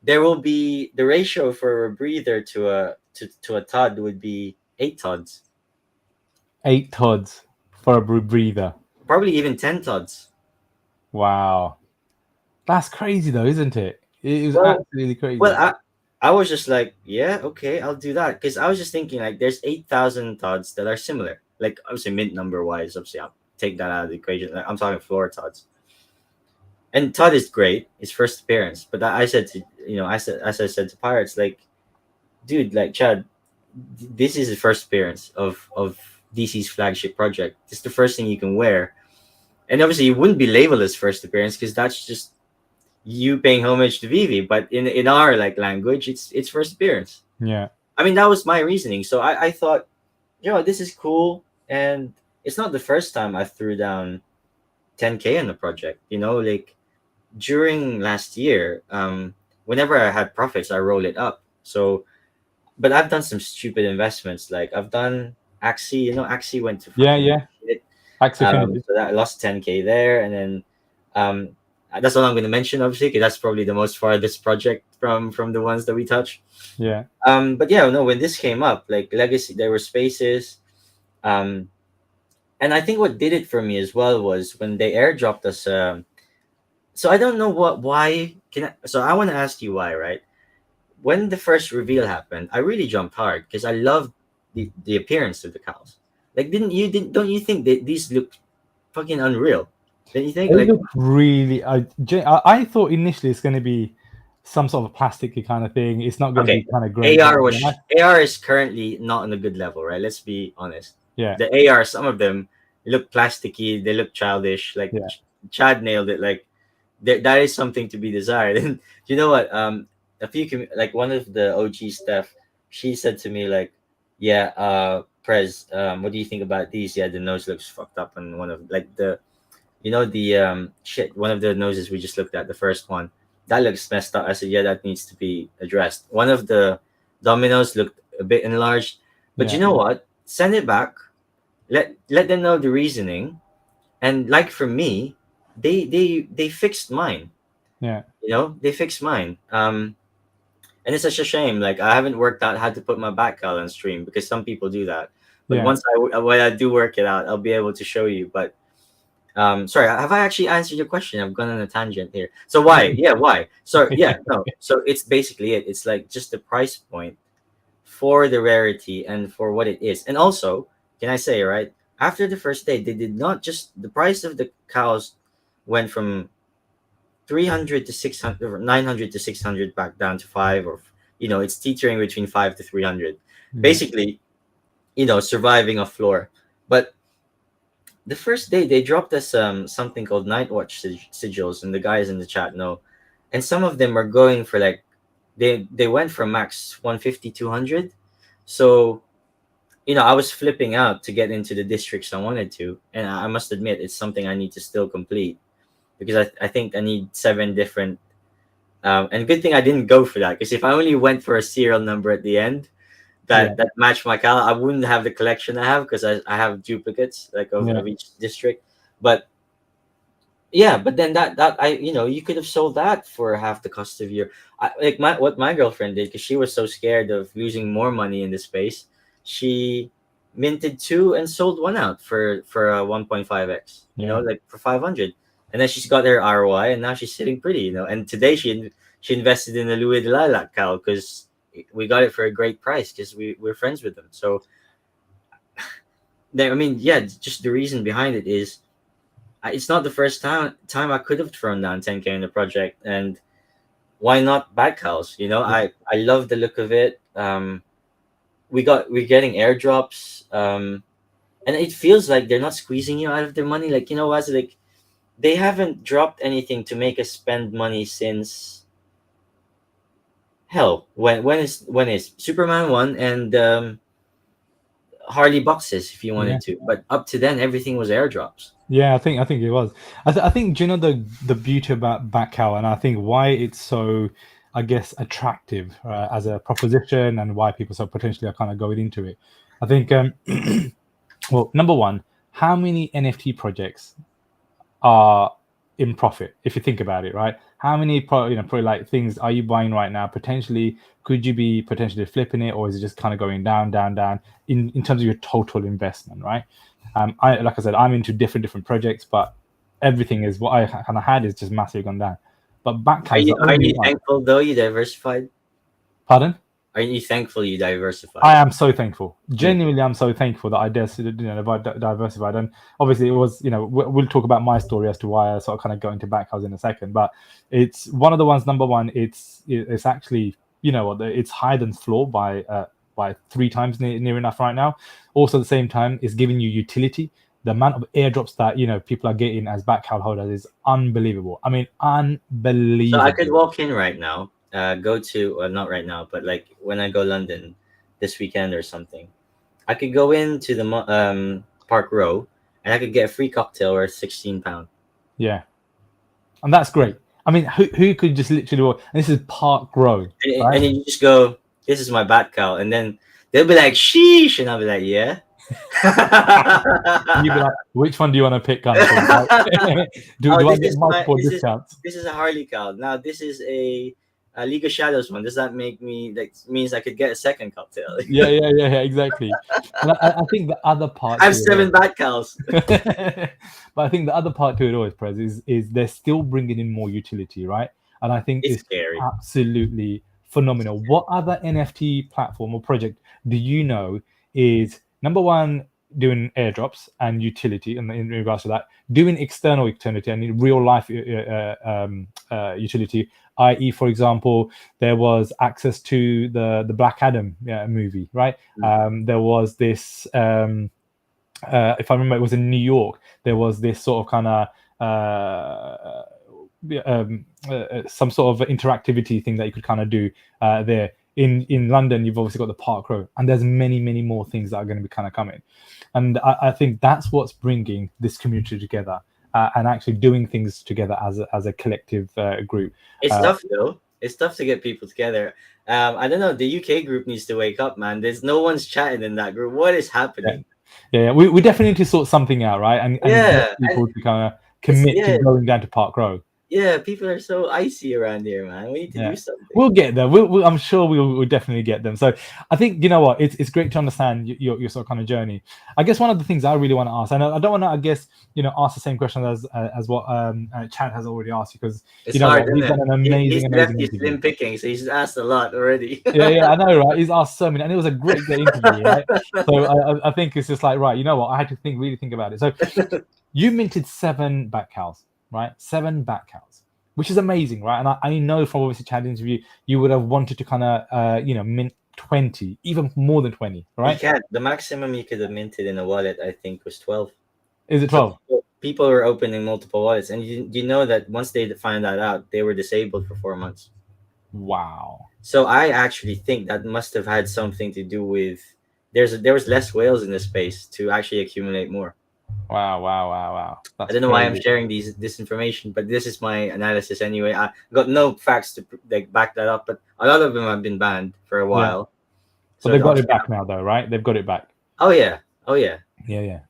there will be the ratio for a breather to a Todd would be 8 Todds, 8 Todds for a breather. probably even 10 Todds. Wow. That's crazy though, isn't it? It is Well, absolutely well, crazy. I was just like, yeah, okay, I'll do that because I was just thinking like there's 8,000 Todds that are similar. Like obviously mint number wise, obviously I'll take that out of the equation. Like, I'm talking floor Todds. And Todd is great, his first appearance. But I said to I said as I said to Pirates, like, dude, like Chad, this is the first appearance of DC's flagship project. It's the first thing you can wear, and obviously it wouldn't be labeled as first appearance because that's just you paying homage to Vivi. But in our like language, it's first appearance. Yeah. I mean, that was my reasoning. So I thought, this is cool, and it's not the first time I threw down 10K on the project. Like during last year, whenever I had profits, I roll it up. So but I've done some stupid investments. Like I've done Axie. Axie went to Yeah, fucking yeah. shit. Affinity. So that I lost 10K there, and then um, that's all I'm going to mention, obviously, because that's probably the most farthest project from the ones that we touch. Yeah. But yeah, no, when this came up, like Legacy, there were spaces, um, and I think what did it for me as well was when they airdropped us. So I don't know why. So I want to ask you why, right? When the first reveal happened, I really jumped hard because I loved the appearance of the cows. Like, don't you think that these look fucking unreal? Don't you think? They Like, look really. I thought initially it's going to be some sort of plasticky kind of thing. It's not going to be okay, kind of great. AR is currently not on a good level, right? Let's be honest. Yeah. The AR, some of them look plasticky, they look childish. Like Yeah. Chad nailed it. Like that is something to be desired. And you know what? Like one of the OG Steph, she said to me like, yeah, Prez, what do you think about these? Yeah, the nose looks fucked up, and one of like the shit, one of the noses we just looked at, the first one, that looks messed up. I said, yeah, that needs to be addressed. One of the dominoes looked a bit enlarged, but Yeah. you know what? Send it back. Let them know the reasoning, and like for me, they fixed mine. Yeah. They fixed mine. And it's such a shame. Like I haven't worked out how to put my Batcowl on stream because some people do that. But Yeah. when I do work it out, I'll be able to show you. But sorry, have I actually answered your question? I've gone on a tangent here. So why? Yeah, why? So yeah, no. So it's basically it. It's like just the price point for the rarity and for what it is. And also, can I say, right? After the first day, they did not just the price of the cows went from 300 to 600 or 900 to 600 back down to 5, or it's teetering between 5 to 300, Yeah. basically, surviving a floor. But the first day they dropped us something called night watch sigils, and the guys in the chat know, and some of them are going for like they went for max 150, 200. So I was flipping out to get into the districts I wanted to, and I must admit it's something I need to still complete because I think I need 7 different. And good thing I didn't go for that, because if I only went for a serial number at the end Yeah. that matched my color, I wouldn't have the collection I have, because I have duplicates like Yeah. of each district. But yeah, but then that I you could have sold that for half the cost of your. Like what my girlfriend did, because she was so scared of losing more money in the space. She minted 2 and sold 1 out for a 1.5x. Yeah. Like for 500, and then she's got her ROI, and now she's sitting pretty. And today she invested in a Louis de Lilac cow because we got it for a great price because we're friends with them. So I mean, yeah, just the reason behind it is it's not the first time I could have thrown down 10K in the project, and why not Batcowls? You know, I love the look of it. We're getting airdrops, and it feels like they're not squeezing you out of their money. Like, you know what? Like, they haven't dropped anything to make us spend money since hell. When is Superman one and Harley boxes if you Yeah. wanted to, but up to then everything was airdrops. Yeah, I think it was. I think, do you know the beauty about Batcowl, and I think why it's so, I guess, attractive as a proposition, and why people so potentially are kind of going into it. I think, well, number one, how many NFT projects are in profit if you think about it, right? How many probably like things are you buying right now? Potentially, could you be potentially flipping it, or is it just kind of going down, down, down in terms of your total investment, right? I like I said, I'm into different projects, but everything is what I kind of had is just massively gone down. But Are Batcowls is you the are only you one. thankful though you diversified? Pardon? Are you thankful you I diversified? am so thankful. Hmm. Genuinely, I'm so thankful that I diversified. And obviously, it was, we'll talk about my story as to why I sort of kind of got into Backhouse in a second. But it's one of the ones. Number one, it's actually, it's higher than floor by three times near enough right now. Also, at the same time, it's giving you utility. The amount of airdrops that people are getting as Backhouse holders is unbelievable. I mean, So I could unbelievable. walk in right now, go to not right now, but like when I go London this weekend or something. I could go into the Park Row and I could get a free cocktail worth £16. Yeah, and that's great. I mean, who could just literally walk? And this is Park Row, And right? then you just go, "This is my Batcowl," and then they'll be like, "Sheesh," and I'll be like, "Yeah." You'd be like, which one do you want to pick, kind of thing, right? do, Oh, do I get multiple discounts? this is a Harley cow. Now this is a League of Shadows one. Does that make me like means I could get a second cocktail? Yeah, exactly. And I think the other I part have to it seven all, Batcows. but I think the other part to it all, Prez, is they're still bringing in more utility, right? And I think It's it's scary. absolutely phenomenal. What other NFT platform or project do you know is number one doing airdrops and utility, and in regards to that, doing external utility and in real life utility, i.e., for example, there was access to the Black Adam movie, right? There was this. If I remember, it was in New York. There was this sort of kind of some sort of interactivity thing that you could kind of do there. In London, you've obviously got the Park Row, and there's many more things that are going to be kind of coming. And I think that's what's bringing this community together and actually doing things together as a collective group. It's Uh, tough though. It's tough to get people together. I don't know. The UK group needs to wake up, man. There's no one's chatting in that group. What is yeah, happening? yeah. We definitely need to sort something out, right? And get Yeah, people to kind of it's commit to going down to Park Row. yeah. People are so icy around here, man. We need to do Yeah, something. we'll get there. I'm sure we'll definitely get them. So I think you know what, it's great to understand your sort of kind of journey. I guess one of the things I really want to ask, and I don't want to, I guess, ask the same question as what Chad has already asked, because It's you know hard, what, isn't he's it? done an He's amazing left you interview. slim picking, so he's asked a lot already. Yeah, I know, right? He's asked so many, and it was a great interview, right? So I think it's just like, right, you know what, I had to really think about it. So you minted 7 Batcowls, right? 7 Batcowls, which is amazing, right? And I know from obviously Chad's interview, you would have wanted to kind of, mint 20, even more than 20, You right? can't. The maximum you could have minted in a wallet, I think, was 12. Is it So 12? people were opening multiple wallets, and you know that once they find that out, they were disabled for 4 months. Wow. So I actually think that must have had something to do with there was less whales in the space to actually accumulate more. Wow. I That's don't know why I'm crazy. sharing this information, but this is my analysis anyway. I got no facts to like back that up, but a lot of them have been banned for a Yeah. while. But So they've it's got it obviously back now, though, right? They've got it back. oh yeah, oh yeah. Yeah.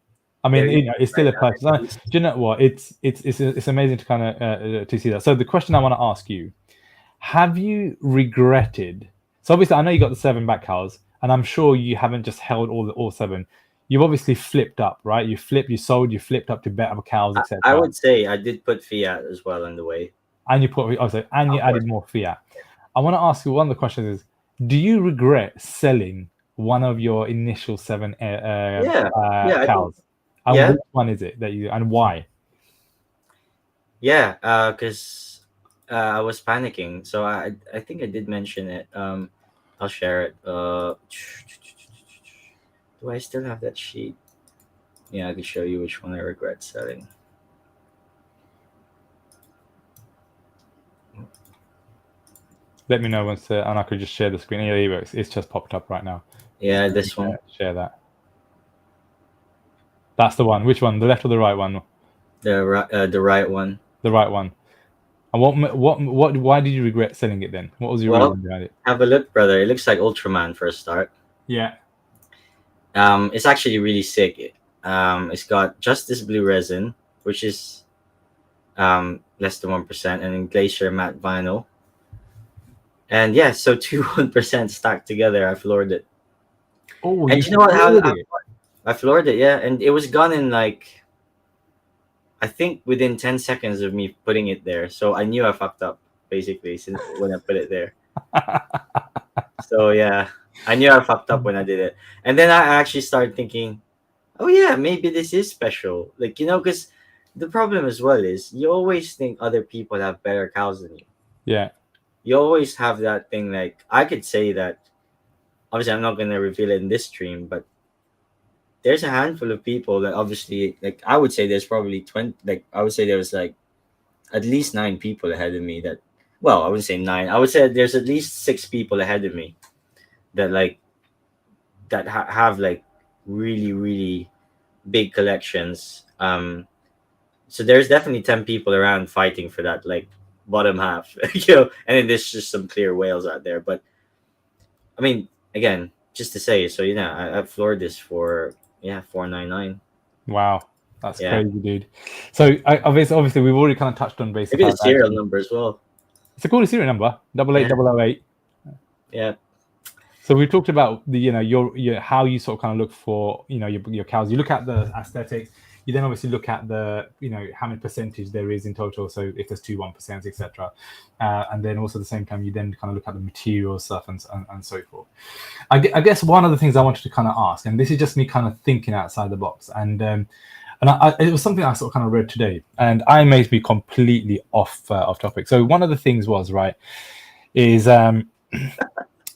I mean, They're using it's it right still a now. purchase. Do you know what? It's amazing to kind of to see that. So the question I want to ask you: have you regretted? So obviously, I know you got the 7 Batcowls, and I'm sure you haven't just held all 7. You've obviously flipped up, right? You sold, you flipped up to better cows, I etc. would say I did put fiat as well on the way. And you put also, and you Of course. added more fiat. I want to ask you, one of the questions is: do you regret selling one of your initial 7 Yeah, yeah, I think cows? And yeah, which one is it that you, and why? yeah. Because I was panicking, so I think I did mention it. I'll share it. Do I still have that sheet? Yeah, I can show you which one I regret selling. Let me know once, and I could just share the screen. Yeah, there you go. It's just popped up right now. Yeah, this one. Share that. That's the one. Which one? The left or the right one? The right one. The right one. And what? Why did you regret selling it then? What was your Well, reason behind it? have a look, brother. It looks like Ultraman for a start. Yeah. It's actually really sick. It's got Justice Blue resin, which is less than 1%, and then Glacier matte vinyl. And yeah, so 2% stacked together. I floored it. Oh, And you know what? I floored it, yeah, and it was gone in like, I think within 10 seconds of me putting it there. So I knew I fucked up basically since when I put it there. So yeah, I knew I fucked up when I did it. And then I actually started thinking, oh yeah, maybe this is special. Like, because the problem as well is you always think other people have better cows than you. Yeah. You always have that thing. Like, I could say that, obviously I'm not going to reveal it in this stream, but there's a handful of people that obviously, like, I would say there's probably 20, like, I would say there was like at least 9 people ahead of me that, well, I wouldn't say 9. I would say there's at least 6 people ahead of me that like, that have like really, really big collections. So there's definitely 10 people around fighting for that, like, bottom half, and then there's just some clear whales out there. But I mean, again, just to say, so I floored this for $499. Wow, that's Yeah. crazy, dude. So obviously we've already kind of touched on basic. Maybe the serial number as well. It's a cool serial number, 88008. Yeah. So we talked about the your how you sort of kind of look for your cows. You look at the aesthetics. You then obviously look at the how many percentage there is in total. So if there's 1%, etc. And then also at the same time you then kind of look at the material stuff and so forth. I guess one of the things I wanted to kind of ask, and this is just me kind of thinking outside the box, and it was something I sort of kind of read today, and I may be completely off topic. So one of the things was is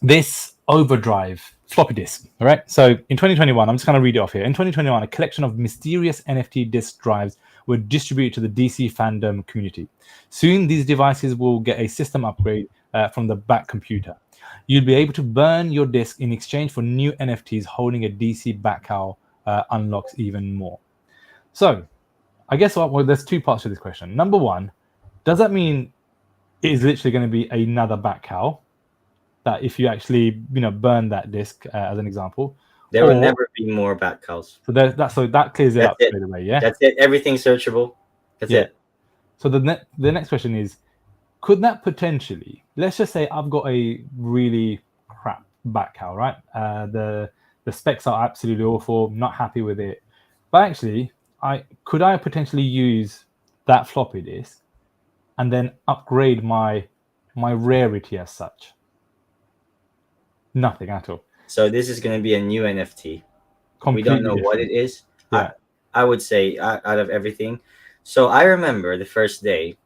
this overdrive floppy disk. All right. So in 2021, I'm just going to read it off here. In 2021, a collection of mysterious NFT disk drives were distributed to the DC fandom community. Soon, these devices will get a system upgrade from the back computer. You'll be able to burn your disk in exchange for new NFTs holding a DC Batcowl unlocks even more. So I guess there's two parts to this question. Number one, does that mean it is literally going to be another Batcowl? That if you actually burn that disk as an example, there will never be more Batcowls. So that clears it up straight away. Yeah, that's it. Everything's searchable. That's it. So the next question is, could that potentially, let's just say I've got a really crap Batcowl, right? The specs are absolutely awful. Not happy with it, but actually, could I potentially use that floppy disk and then upgrade my rarity as such? Nothing at all. So this is going to be a new NFT. Completely we don't know different. what it is. Yeah. I would say out of everything. So I remember the first day,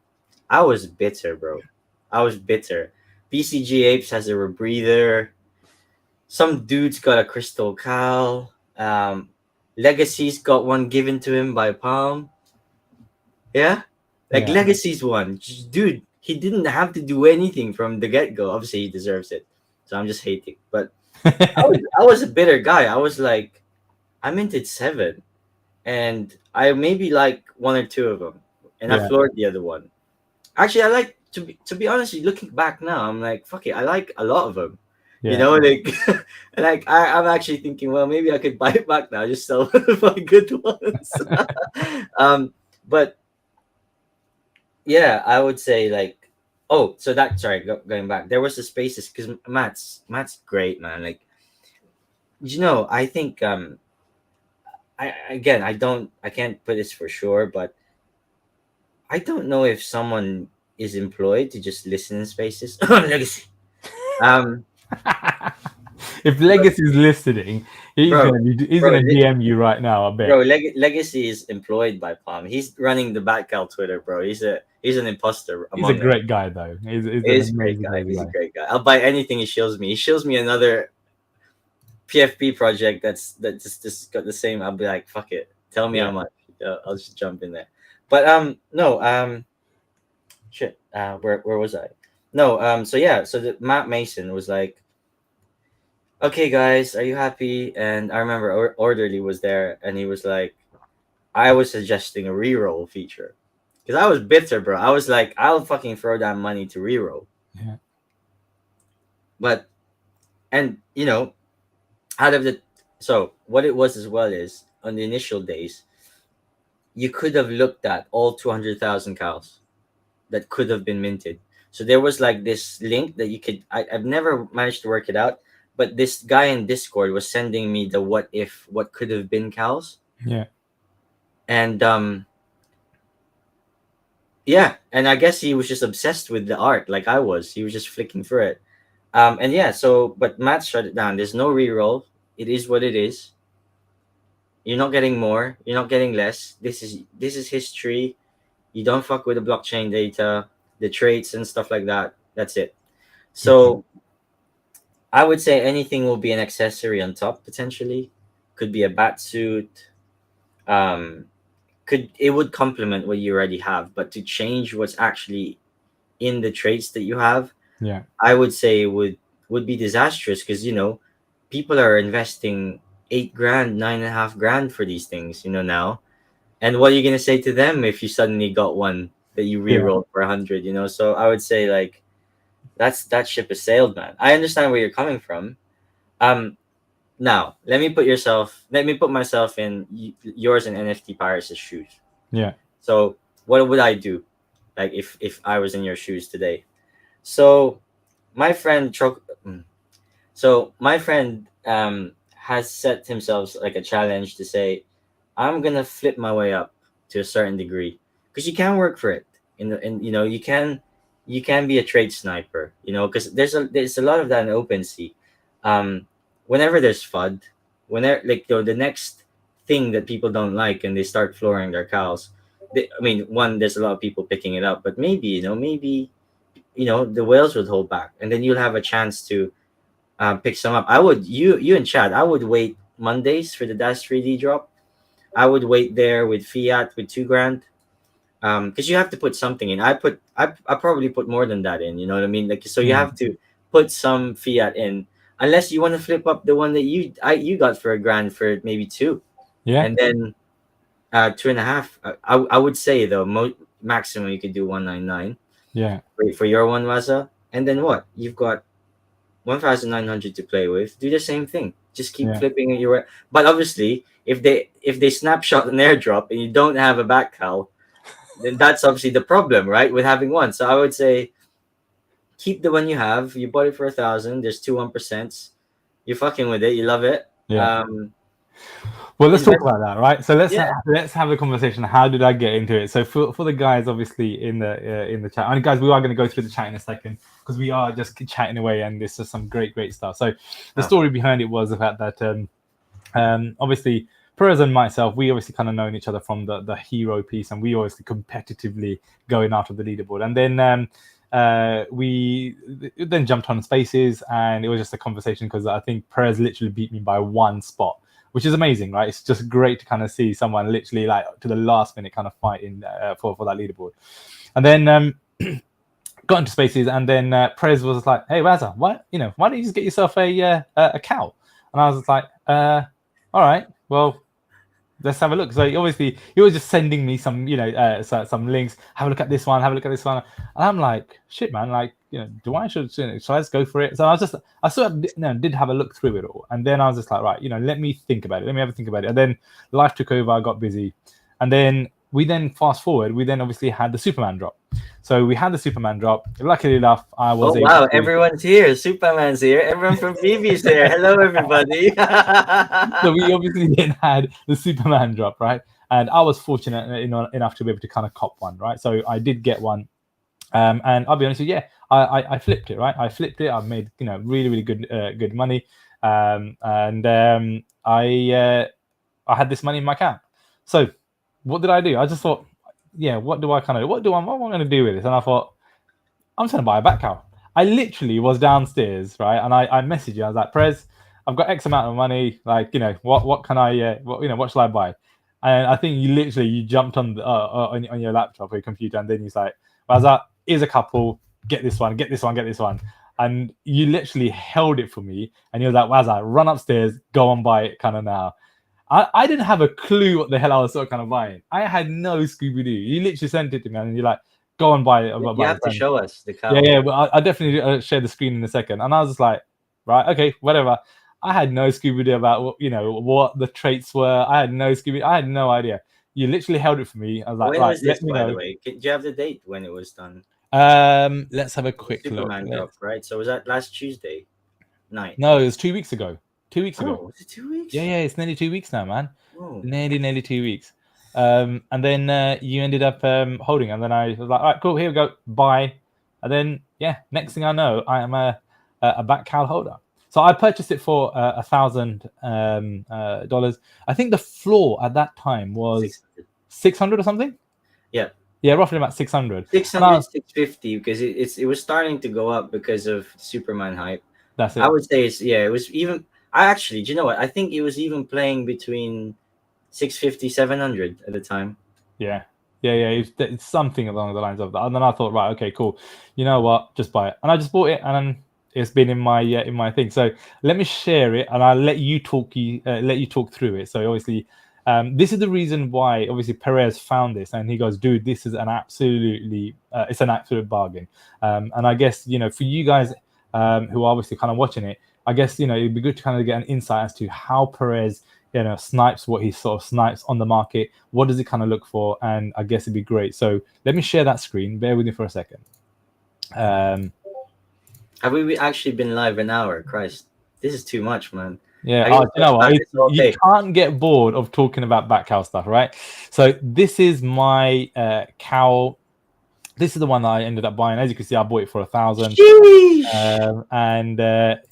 I was bitter, bro. I was bitter. BCG Apes has a rebreather. Some dude's got a crystal cow. Legacy's got one given to him by Palm. Yeah? Legacy's one. Dude, he didn't have to do anything from the get-go. Obviously, he deserves it. So I'm just hating. But I was a bitter guy. I was like, I minted 7. And I maybe like 1 or 2 of them. And I floored the other one. Actually, I like, to be honest, looking back now, I'm like, fuck it. I like a lot of them. Like I'm actually thinking, well, maybe I could buy it back now, just sell my good ones. But yeah, I would say like, going back, there was the spaces because Matt's great, man. Like, I think I can't put this for sure, but I don't know if someone is employed to just listen in spaces. Legacy. If Legacy is listening, he's bro, gonna DM you right now. I bet. Legacy is employed by Palm. He's running the Batcowl Twitter, bro. He's an imposter He's a among us. great guy, though. He's an He's a great amazing, guy. amazing He's a guy. great guy. I'll buy anything he shows me. He shows me another PFP project that's just got the same. I'll be like, fuck it. Tell me Yeah. how much. I'll just jump in there. But no shit. Where was I? No so yeah. So the Matt Mason was like, okay guys, are you happy? And I remember Orderly was there, and he was like, I was suggesting a reroll feature because I was bitter, bro. I was like, I'll fucking throw that money to reroll. Yeah. But and out of the so what it was as well is on the initial days, you could have looked at all 200,000 cows that could have been minted. So there was like this link that you could. I've never managed to work it out, but this guy in Discord was sending me the what could have been cows. Yeah. And yeah, and I guess he was just obsessed with the art like I was. He was just flicking through it. And yeah, so but Matt shut it down. There's no reroll. It is what it is. You're not getting more. You're not getting less. This is history. You don't fuck with the blockchain data, the traits and stuff like that. That's it. So I would say anything will be an accessory on top potentially. Could be a bat suit. It would complement what you already have, but to change what's actually in the traits that you have, Yeah. I would say would be disastrous because people are investing $8,000, $9,500 for these things, now. And what are you gonna say to them if you suddenly got one that you re-rolled for 100? So I would say like that ship has sailed, man. I understand where you're coming from. Now let me put myself in yours and NFT Pirates' shoes. Yeah. So what would I do, like if I was in your shoes today? So my friend has set himself like a challenge to say, I'm gonna flip my way up to a certain degree because you can work for it. You can be a trade sniper. Because there's a lot of that in OpenSea. Whenever there's FUD, whenever the next thing that people don't like and they start flooring their cows, there's a lot of people picking it up, but maybe the whales would hold back, and then you'll have a chance to pick some up. You and Chad, I would wait Mondays for the Dash 3D drop. I would wait there with fiat with $2,000, because you have to put something in. I probably put more than that in. You know what I mean? So you have to put some fiat in, unless you want to flip up the one that you got for $1,000 for maybe two. Yeah. And then 2.5. I would say though, maximum you could do 199. Yeah. For your one, Wazza. And then what? You've got 1,900 to play with. Do the same thing. Just keep flipping it. But obviously, if they snapshot an airdrop and you don't have a Batcowl, then that's obviously the problem, right? With having one. So I would say keep the one you have. You bought it for 1,000. There's 1%. You're fucking with it. You love it. Yeah. Well, let's talk about that, right? So let's have a conversation. How did I get into it? So for the guys, obviously in the chat, and guys, we are going to go through the chat in a second because we are just chatting away, and this is some great stuff. So the story behind it was the fact that obviously Prez and myself, we obviously kind of known each other from the hero piece, and we obviously competitively going after the leaderboard, and then we then jumped on Spaces, and it was just a conversation because I think Prez literally beat me by one spot, which is amazing, right? It's just great to kind of see someone literally like to the last minute kind of fighting for that leaderboard. And then got into Spaces, and then Prez was like, "Hey, Wazza, why don't you just get yourself a cow?" And I was like, "All right, well, let's have a look." So obviously he was just sending me some some links. Have a look at this one. Have a look at this one. And I'm like, shit, man. Like, should I just go for it? So I sort of did have a look through it all, and then I was just like, right, let me think about it. Let me have a think about it. And then life took over. I got busy, and then fast forward. We then obviously had the Superman drop. So we had the Superman drop. Luckily enough, I was. Oh wow! Everyone's here. Superman's here. Everyone from BB's here. Hello, everybody. So we obviously then had the Superman drop, right? And I was fortunate enough to be able to kind of cop one, right? So I did get one, and I'll be honest with you, I flipped it, right? I flipped it. I made really good money, I had this money in my account. So what did I do? I just thought, yeah, what am I going to do with this? And I thought, I'm just going to buy a Batcowl. I literally was downstairs, right? And I messaged you. I was like, Prez, I've got X amount of money. Like, what can I, what shall I buy? And I think you jumped on on your laptop or your computer, and then he's like, Wazza, here's a couple. Get this one, get this one, get this one. And you literally held it for me, and you're like, Wazza, run upstairs, go and buy it kind of now. I didn't have a clue what the hell I was sort of kind of buying. I had no Scooby Doo. You literally sent it to me, and you're like, go and buy it. You have to show us the cow. Yeah, but I definitely share the screen in a second. And I was just like, right, okay, whatever. I had no Scooby Doo about what the traits were. I had no Scooby. I had no idea. You literally held it for me. I was like, when right, was this, by the way? Do you have the date when it was done? Let's have a quick Superman look. dropped, right? So was that last Tuesday night? No, it was 2 weeks ago. 2 weeks ago. Was it 2 weeks? Yeah, it's nearly 2 weeks now, man. Oh. Nearly 2 weeks. And then you ended up holding, and then I was like, all right, cool, here we go, bye. And then next thing I know, I am a Batcowl holder. So I purchased it for $1,000. I think the floor at that time was 600 or something. Yeah, roughly about 600. 650, because it was starting to go up because of Superman hype. That's it. I would say it was even. Do you know what? I think it was even playing between 650, 700 at the time. Yeah. It's something along the lines of that. And then I thought, right, okay, cool. You know what? Just buy it. And I just bought it, and then it's been in my thing. So let me share it, and I'll let you talk through it. So obviously, this is the reason why obviously Perez found this, and he goes, dude, this is it's an absolute bargain. And I guess for you guys who are obviously kind of watching it, I guess it'd be good to kind of get an insight as to how Perez snipes what he sort of snipes on the market. What does he kind of look for? And I guess it'd be great. So let me share that screen. Bear with me for a second. Have we actually been live an hour? Christ, this is too much, man. Yeah, you know what? You can't get bored of talking about Batcowl stuff, right? So this is my cowl. This is the one that I ended up buying. As you can see, I bought it for $1,000.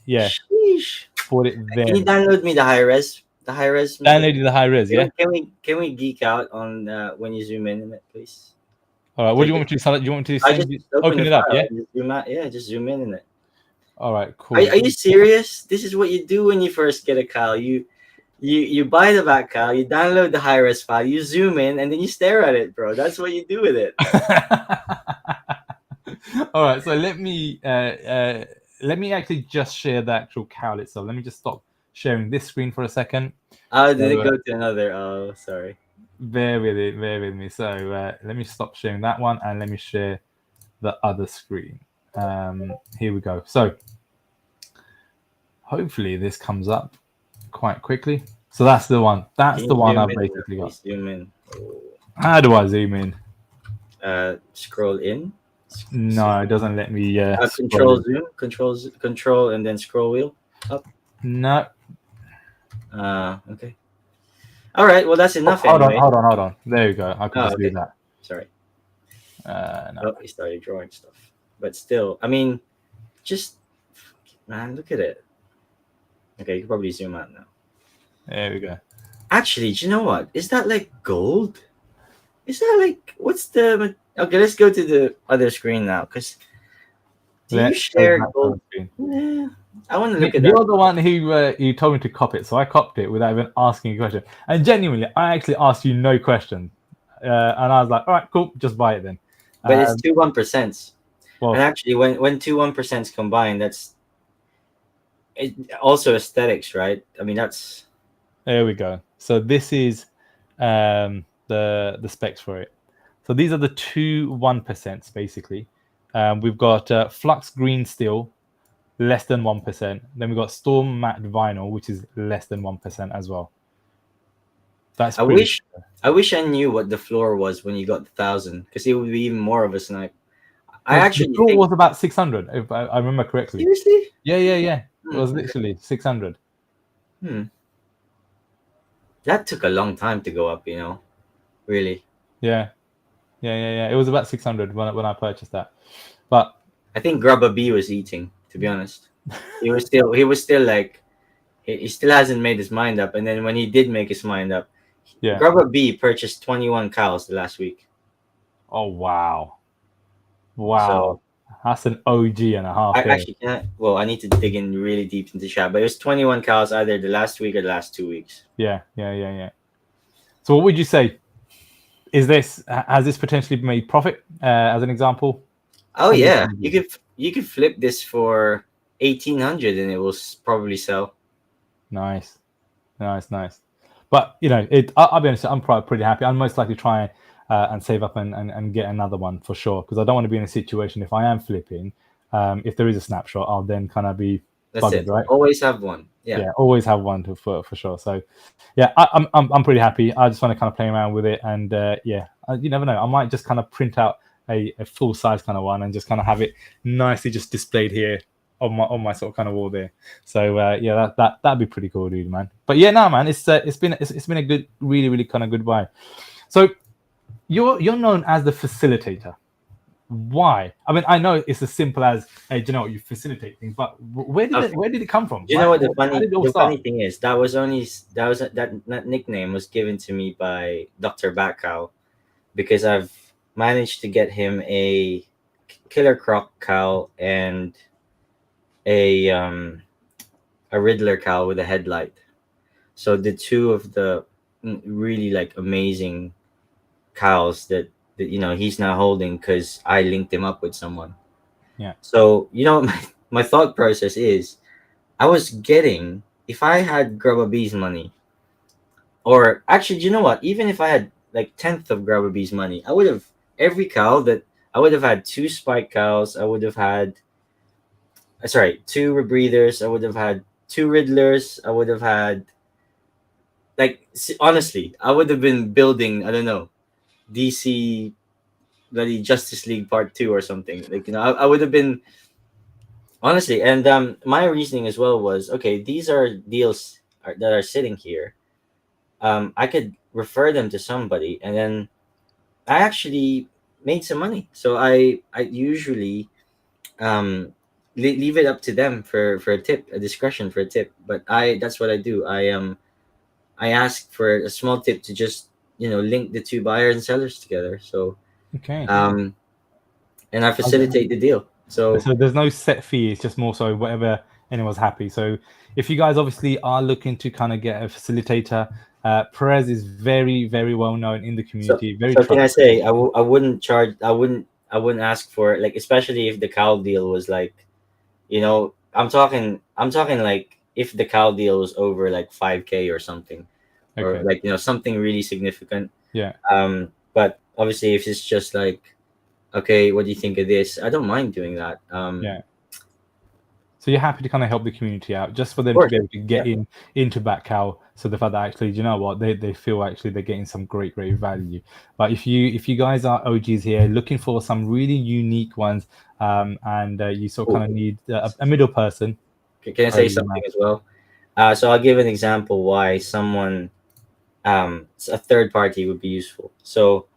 Sheesh. Bought it there. Can you download me the high res? The high res. Downloaded the high res. Yeah. Can we geek out on when you zoom in it, please? All right. What do you want me to do? Do you want me to open it up? Yeah. Just zoom out. Yeah, just zoom in it. All right. Cool. Are you serious? This is what you do when you first get a cowl. You buy the Batcowl, you download the high res file, you zoom in, and then you stare at it, bro. That's what you do with it. All right. So let me actually just share the actual cowl itself. Let me just stop sharing this screen for a second. Oh, did it go to another? Oh, sorry. Bear with me. So let me stop sharing that one, and let me share the other screen. Here we go. So hopefully this comes up quite quickly. So that's the one. That's the one I basically got. Zoom in. How do I zoom in? Scroll in. No, it doesn't let me. Control zoom. Control, and then scroll wheel up. No. Okay. All right. Well, that's enough. Hold on. There you go. I can just do that. Sorry. No. He started drawing stuff, but still, I mean, just man, look at it. Okay, you can probably zoom out now. There we go. Actually, do you know what? Is that like gold? Is that like what's the? Okay, let's go to the other screen now, because you share gold? Yeah, I want to look at that. You're the one who told me to cop it, so I copped it without even asking a question. And genuinely, I actually asked you no question, and I was like, all right, cool, just buy it then. But it's 2 1%. Well, and actually, when 2 1% combine, that's it, also aesthetics, right? I mean, that's. There we go. So this is the specs for it. So these are the 2 1% basically. We've got flux green steel, less than 1%. Then we've got storm matte vinyl, which is less than 1% as well. That's I wish I knew what the floor was when you got 1,000, because it would be even more of a snipe. The floor was about 600, if I remember correctly. Seriously? Yeah. It was literally 600. That took a long time to go up, really. Yeah. It was about 600 when I purchased that, but I think Grubba B was eating. To be honest, he was still like he still hasn't made his mind up. And then when he did make his mind up, Yeah. Grubba B purchased 21 cows the last week. Oh wow. So Wow. That's an OG and a half I there. actually can't. Well, I need to dig in really deep into chat, but it was 21 cows either the last week or the last 2 weeks. Yeah. So what would you say? Has this potentially made profit as an example? Oh From this yeah, video? you could flip this for 1800 and it will probably sell. Nice. But I'll be honest, I'm probably pretty happy. I'm most likely try and save up and get another one for sure, because I don't want to be in a situation if I am flipping. If there is a snapshot, I'll then kind of be That's buggered, it. right? Always have one. Yeah. Always have one for sure. So yeah, I'm pretty happy. I just want to kind of play around with it, and you never know. I might just kind of print out a full size kind of one and just kind of have it nicely just displayed here on my sort of kind of wall there. So that'd be pretty cool, dude, man. But yeah, no, man, it's been a good, really kind of good buy. So you're known as the facilitator. Why? I mean, I know it's as simple as, hey, do you know what, you facilitate things, but where did it come from? You know what How did it all the start? funny thing is? That nickname was given to me by Dr. Batcowl because I've managed to get him a killer croc cow and a Riddler cow with a headlight. So the two of the really like amazing cows that he's now holding because I linked him up with someone. Yeah. So my thought process is I was getting, if I had Grubba B's money, or actually, do you know what? Even if I had like tenth of Grubba B's money, I would have every cow that I would have had two spike cows. I would have had, sorry, two rebreathers. I would have had two Riddlers. I would have had, like, honestly, I would have been building, I don't know, DC bloody Justice League Part 2 or something. Like, I would have been, honestly. And my reasoning as well was, okay, these are deals that are sitting here. I could refer them to somebody, and then I actually made some money. So I usually leave it up to them for a tip, a discretion for a tip. But that's what I do. I ask for a small tip to just link the two buyers and sellers together. So Okay. and I facilitate the deal. So So there's no set fee. It's just more so whatever anyone's happy. So if you guys obviously are looking to kind of get a facilitator, Perez is very well known in the so community. Very so can I trusted. say I wouldn't charge, I wouldn't ask for it, like, especially if the cow deal was like, I'm talking like if the cow deal was over like 5K or something, or Okay. like something really significant. Yeah. But obviously if it's just like, okay, what do you think of this? I don't mind doing that. Yeah. So you're happy to kind of help the community out, just for them to course. be able to get Yeah. into Batcowl. So the fact that actually, you know what, they feel actually they're getting some great value. But if you guys are OGs here looking for some really unique ones, and you sort of kind of need a middle person. Can I say something as well? So I'll give an example why someone, a third party would be useful. So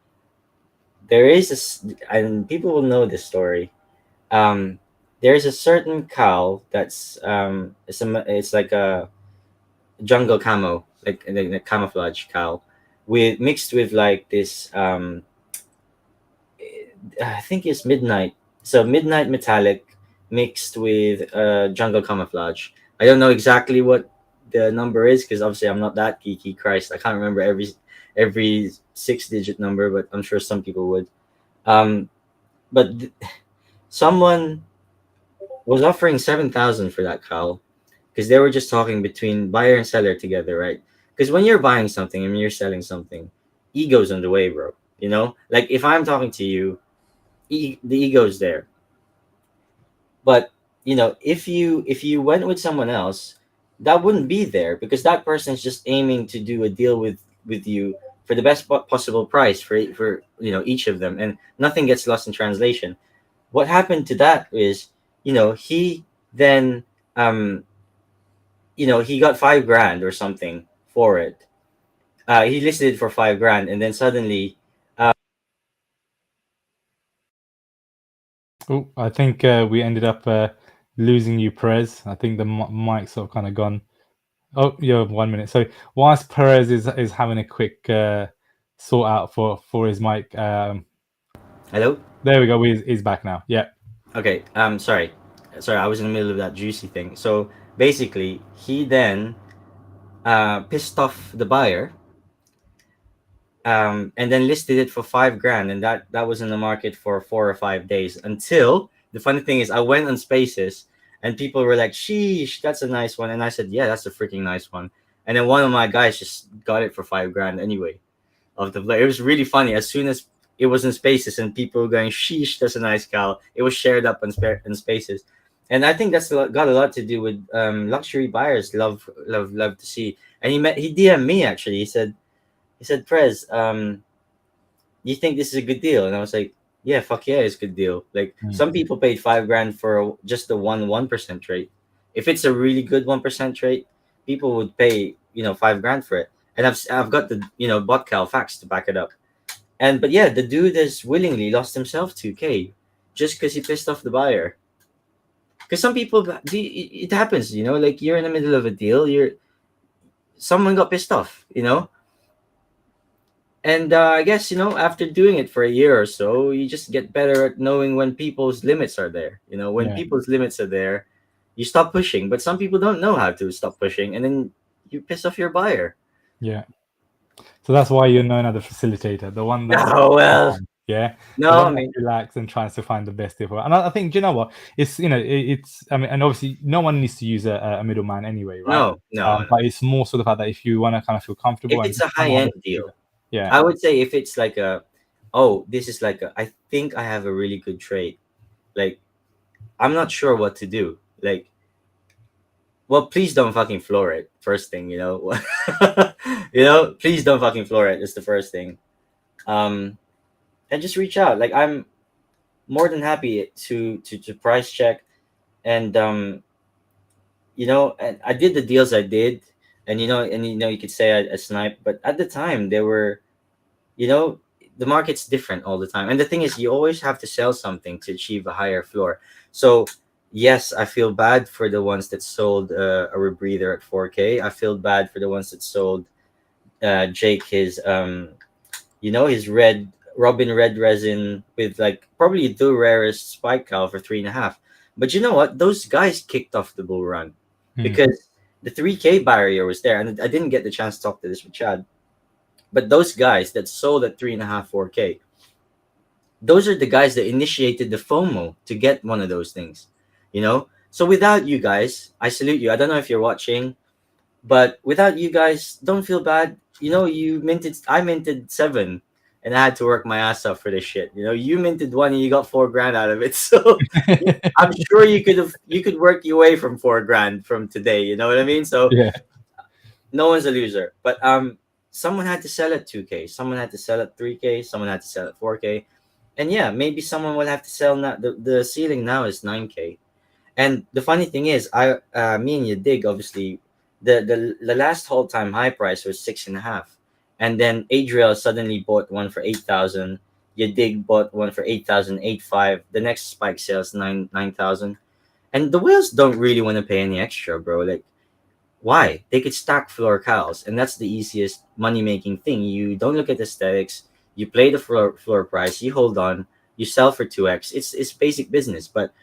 there is and people will know this story. There's a certain cow that's it's like a jungle camo, like a camouflage cow, with mixed with like this. I think it's midnight. So midnight metallic mixed with jungle camouflage. I don't know exactly what the number is because obviously I'm not that geeky. Christ, I can't remember every 6-digit number, but I'm sure some people would. Um, but someone was offering 7,000 for that cow because they were just talking between buyer and seller together, right? Because when you're buying something and you're selling something, ego's on the way, bro. Like if I'm talking to you, the ego's there. But if you went with someone else, that wouldn't be there because that person's just aiming to do a deal with you for the best possible price for each of them, and nothing gets lost in translation. What happened to that is, he then he got 5 grand or something for it. He listed it for 5 grand, and then suddenly, Oh, I think we ended up losing you, Perez. I think the mic sort of kind of gone Oh, yeah, 1 minute. So whilst Perez is having a quick sort out for his mic, Hello. there we go. He's back now. Yeah. Okay. Sorry. I was in the middle of that juicy thing. So basically, he then pissed off the buyer, and then listed it for 5 grand, and that was in the market for 4 or 5 days. Until the funny thing is, I went on Spaces, and people were like, "Sheesh, that's a nice one," and I said, "Yeah, that's a freaking nice one." And then one of my guys just got it for 5 grand anyway. Of the play, it was really funny. As soon as it was in Spaces, and people were going, "Sheesh, that's a nice cow," it was shared up in Spaces. And I think got a lot to do with luxury buyers love to see. And he DM'd me actually. He said, Prez, you think this is a good deal? And I was like, yeah, fuck yeah, it's a good deal. Like, some people paid 5 grand for just the 1% trade. If it's a really good 1% trade, people would pay 5 grand for it. And I've got the Batcowl facts to back it up. But yeah, the dude has willingly lost himself 2K just because he pissed off the buyer. Because some people, it happens, like you're in the middle of a deal, someone got pissed off, And I guess, after doing it for a year or so, you just get better at knowing when people's limits are there. When Yeah. people's limits are there, you stop pushing. But some people don't know how to stop pushing, and then you piss off your buyer. Yeah. So that's why you're known as the facilitator, the one that Oh, well, yeah, the no, I one that mean, relaxes and tries to find the best deal. And I think, do you know what? It's it's I mean, and obviously no one needs to use a middleman anyway, right? no. But it's more sort of the fact that if you want to kind of feel comfortable If and it's a high someone end else to do deal, that. Yeah. I would say if it's like this is like I think I have a really good trade. Like, I'm not sure what to do. Like, well, please don't fucking floor it. First thing, please don't fucking floor it. Is the first thing. And just reach out. Like, I'm more than happy to price check, and and I did the deals I did, and you could say I sniped, but at the time they were, the market's different all the time, and the thing is, you always have to sell something to achieve a higher floor. So yes, I feel bad for the ones that sold a rebreather at 4K. I feel bad for the ones that sold Jake his red Robin red resin with like probably the rarest spike cow for 3.5. But you know what? Those guys kicked off the bull run because the 3K barrier was there, and I didn't get the chance to talk to this with Chad. But those guys that sold at 3.5, 4K, those are the guys that initiated the FOMO to get one of those things, So without you guys, I salute you. I don't know if you're watching, but without you guys, don't feel bad. I minted 7, and I had to work my ass off for this shit. You minted 1 and you got 4 grand out of it. So I'm sure you could work your way from 4 grand from today. You know what I mean? So Yeah. no one's a loser. But someone had to sell at 2K, someone had to sell at 3K, someone had to sell at 4K, and yeah, maybe someone will have to sell now. The ceiling now is 9K. And the funny thing is, me and you dig obviously. The last whole time high price was 6.5, and then Adriel suddenly bought one for 8,000. You dig bought one for 8,000, 8.5. The next spike sales 9,000, and the whales don't really want to pay any extra, bro. Like, why? They could stack floor cows, and that's the easiest money making thing. You don't look at aesthetics. You play the floor price. You hold on. You sell for 2x. It's basic business, but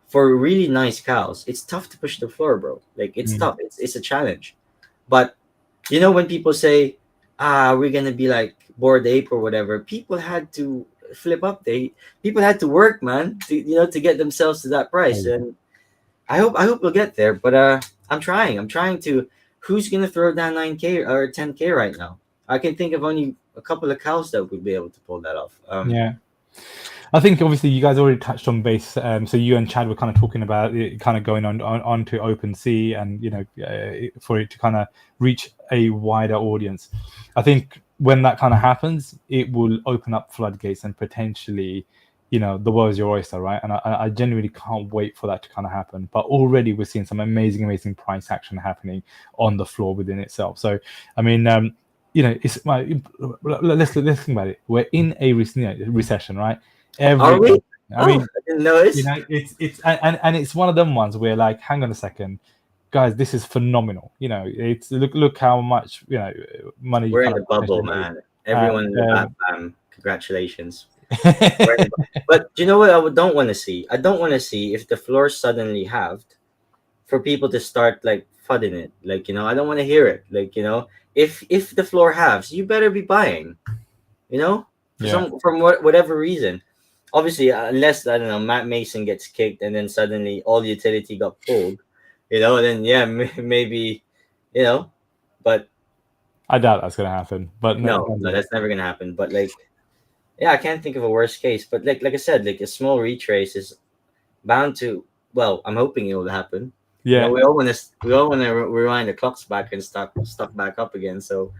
for really nice cows, it's tough to push the floor, bro. Like, it's tough. It's a challenge. But when people say, we're gonna be like Bored Ape or whatever, people had to flip up. People had to work, man, to get themselves to that price. And I hope we'll get there. But I'm trying. I'm trying to. Who's gonna throw down 9K or 10K right now? I can think of only a couple of cows that would be able to pull that off. Yeah. I think obviously you guys already touched on base. So you and Chad were kind of talking about it, kind of going on to OpenSea, and for it to kind of reach a wider audience. I think when that kind of happens, it will open up floodgates and potentially, the world's your oyster, right? And I genuinely can't wait for that to kind of happen. But already we're seeing some amazing price action happening on the floor within itself. So I mean, let's think about it. We're in a recession, right? Are we? I mean, I didn't notice. it's and it's one of them ones where, like, hang on a second, guys, this is phenomenal. You know, it's look how much money you We're in kind the of bubble, potentially make. man. Everyone in the And, Bat Fam, congratulations. We're in the But you know what don't want to see? I don't want to see if the floor suddenly halved for people to start like fudding it. Like, I don't want to hear it. Like, if the floor halves, you better be buying. For yeah. whatever reason. Obviously, unless I don't know, Matt Mason gets kicked and then suddenly all utility got pulled, then yeah, maybe, but I doubt that's going to happen. But no, that's never gonna happen. But like, yeah, I can't think of a worst case. But like I said, like a small retrace is bound to. Well, I'm hoping it will happen. yeah. We all want to rewind the clocks back and start stuff back up again. So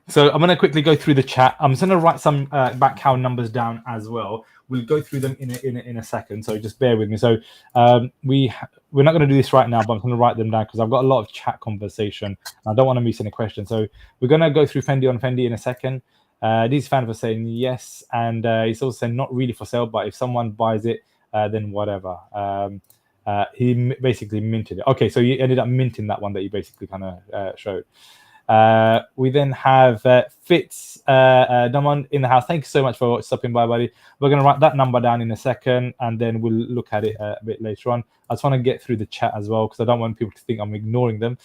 So I'm going to quickly go through the chat. I'm just going to write some Batcowl numbers down as well. We'll go through them in a second. So just bear with me. So we're not going to do this right now, but I'm going to write them down because I've got a lot of chat conversation. I don't want to miss any questions. So we're going to go through Fendi on Fendi in a second. These fans were saying yes, and he's also saying not really for sale, but if someone buys it, then whatever. He basically minted it. Okay, so you ended up minting that one that you basically kind of showed. We then have Fitz Damon in the house. Thank you so much for stopping by, buddy. We're going to write that number down in a second, and then we'll look at it a bit later on. I just want to get through the chat as well because I don't want people to think I'm ignoring them.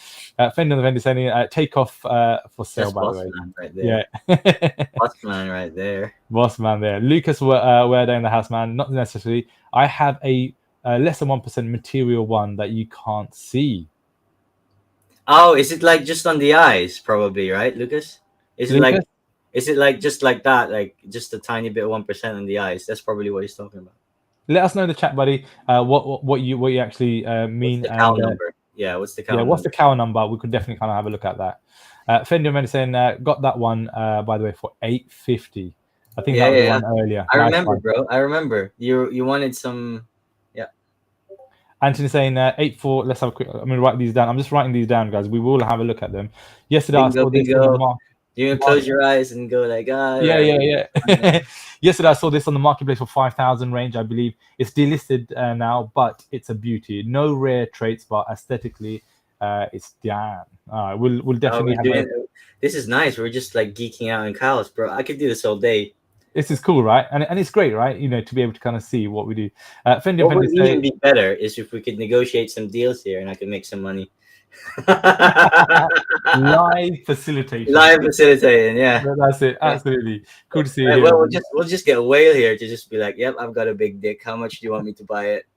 Fender the Vendor saying take off for sale, by the way. Right there. Yeah. Boss man right there. Boss man there. Lucas Werder in the house, man. Not necessarily. I have a less than 1% material one that you can't see. Oh, is it like just on the eyes? Probably, right, Lucas? Is it like just like that, like just a tiny bit, 1% on the eyes? That's probably what he's talking about. Let us know in the chat, buddy. What you actually mean? What's the cow number? Yeah, what's the cow? Yeah, what's the cow number? We could definitely kind of have a look at that. Fendi Medicine got that one by the way for $850. I think that was the one earlier. I remember, bro. I remember you wanted some. Anthony saying 8-4. Let's have a quick. I'm gonna write these down. I'm just writing these down, guys. We will have a look at them. Yesterday I saw this on the market. You can close your eyes and go like, yeah. Yesterday I saw this on the marketplace for 5,000 range, I believe. It's delisted now, but it's a beauty. No rare traits, but aesthetically, it's damn. We'll definitely have This is nice. We're just like geeking out on cows, bro. I could do this all day. This is cool, right? And it's great, right? To be able to kind of see what we do. What would even be better is if we could negotiate some deals here and I could make some money. Live facilitation. Live facilitating, yeah. That's it. Absolutely. Cool to see you. Right, well, we'll just get a whale here to just be like, yep, I've got a big dick. How much do you want me to buy it?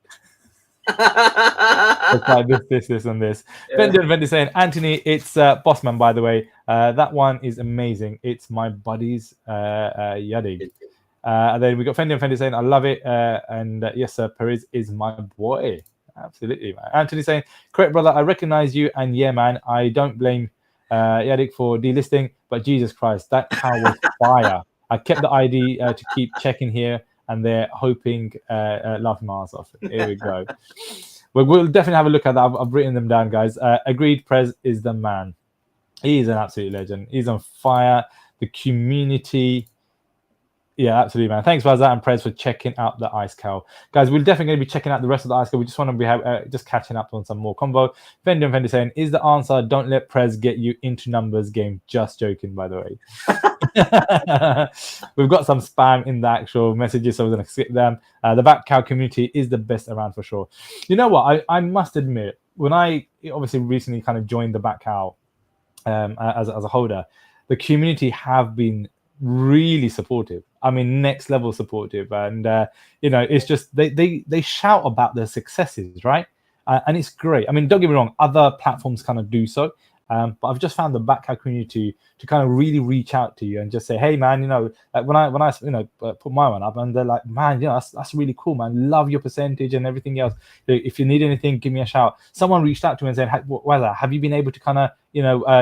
Let's buy this, and this. Fendi saying, Anthony, it's Bossman, by the way. That one is amazing. It's my buddy's Yadig. And then we got Fendi saying, I love it. And yes, sir, Prez is my boy. Absolutely, man. Anthony saying, correct, brother. I recognize you, and yeah, man, I don't blame Yadik for delisting, but Jesus Christ, that cow was fire. I kept the ID to keep checking here and there, hoping, laughing my ass off. Here we go. We'll definitely have a look at that. I've written them down, guys. Agreed, Prez is the man. He's an absolute legend. He's on fire. The community. Yeah, absolutely, man. Thanks, Wazza and Prez, for checking out the Ice Cow. Guys, we're definitely going to be checking out the rest of the Ice Cow. We just want to be just catching up on some more combo. Fendi saying, is the answer, don't let Prez get you into numbers game. Just joking, by the way. We've got some spam in the actual messages, so we're going to skip them. The Batcowl community is the best around for sure. You know what? I must admit, when I obviously recently kind of joined the Batcowl as a holder, the community have been really supportive. I mean, next level supportive, and it's just they shout about their successes, right? And it's great. I mean, don't get me wrong, other platforms kind of do so, but I've just found the Batcowl community to kind of really reach out to you and just say, hey, man, like when I put my one up, and they're like, man, that's really cool, man. Love your percentage and everything else. If you need anything, give me a shout. Someone reached out to me and said, Wazza, have you been able to kind of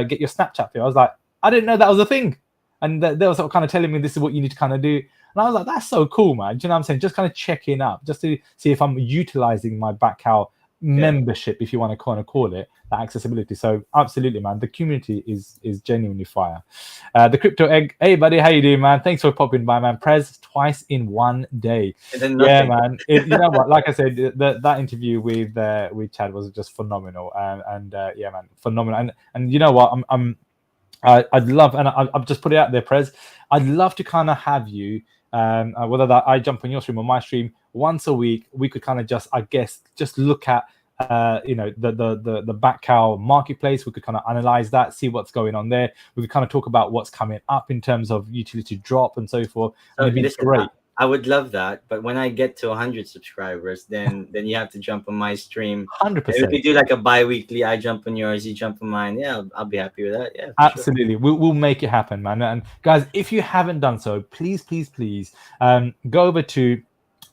get your Snapchat fee? I was like, I didn't know that was a thing. And they were sort of kind of telling me this is what you need to kind of do. And I was like, that's so cool, man. Do you know what I'm saying? Just kind of checking up, just to see if I'm utilizing my Batcowl membership, if you want to kind of call it, that accessibility. So absolutely, man, the community is genuinely fire. The crypto egg, hey buddy, how you doing, man? Thanks for popping by, man. Prez twice in one day. And then Yeah, nothing. man. You know what? Like I said, that interview with Chad was just phenomenal, and yeah, man, phenomenal. And you know what? I'd love, and I've just put it out there, Prez. I'd love to kind of have you, whether that I jump on your stream or my stream once a week. We could kind of just, I guess, just look at, the Batcowl marketplace. We could kind of analyze that, see what's going on there. We could kind of talk about what's coming up in terms of utility drop and so forth. So And it'd be listen, great. I would love that, but when I get to 100 subscribers, then you have to jump on my stream. 100%. If we do like a bi-weekly, I jump on yours, you jump on mine. Yeah, I'll be happy with that. Yeah, for sure. Absolutely. We'll make it happen, man. And guys, if you haven't done so, please go over to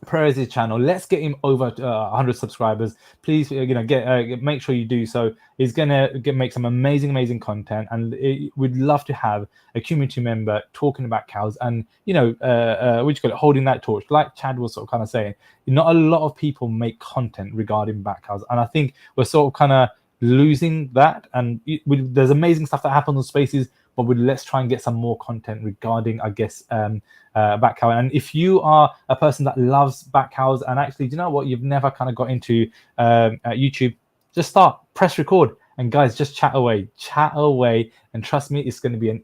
Prez's channel. Let's get him over 100 subscribers. Please, make sure you do so. He's gonna make some amazing content, and we'd love to have a community member talking about cows, and holding that torch, like Chad was sort of kind of saying. Not a lot of people make content regarding Batcowls, and I think we're sort of kind of losing that. And there's amazing stuff that happens on Spaces, but let's try and get some more content regarding, I guess, Batcowl. And if you are a person that loves Batcowls, and actually, do you know what, you've never kind of got into YouTube, just press record, and guys, just chat away, and trust me, it's going to be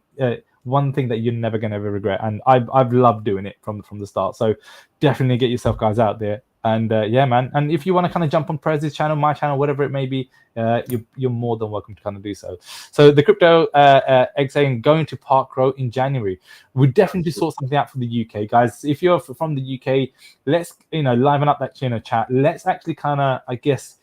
one thing that you're never going to ever regret. And I've loved doing it from the start. So definitely get yourself guys out there. And yeah, man. And if you want to kind of jump on Prez's channel, my channel, whatever it may be, you're more than welcome to kind of do so. So the crypto egg saying going to Park Row in January. We definitely sort something out for the UK, guys. If you're from the UK, let's liven up that chat. Let's actually kind of, I guess,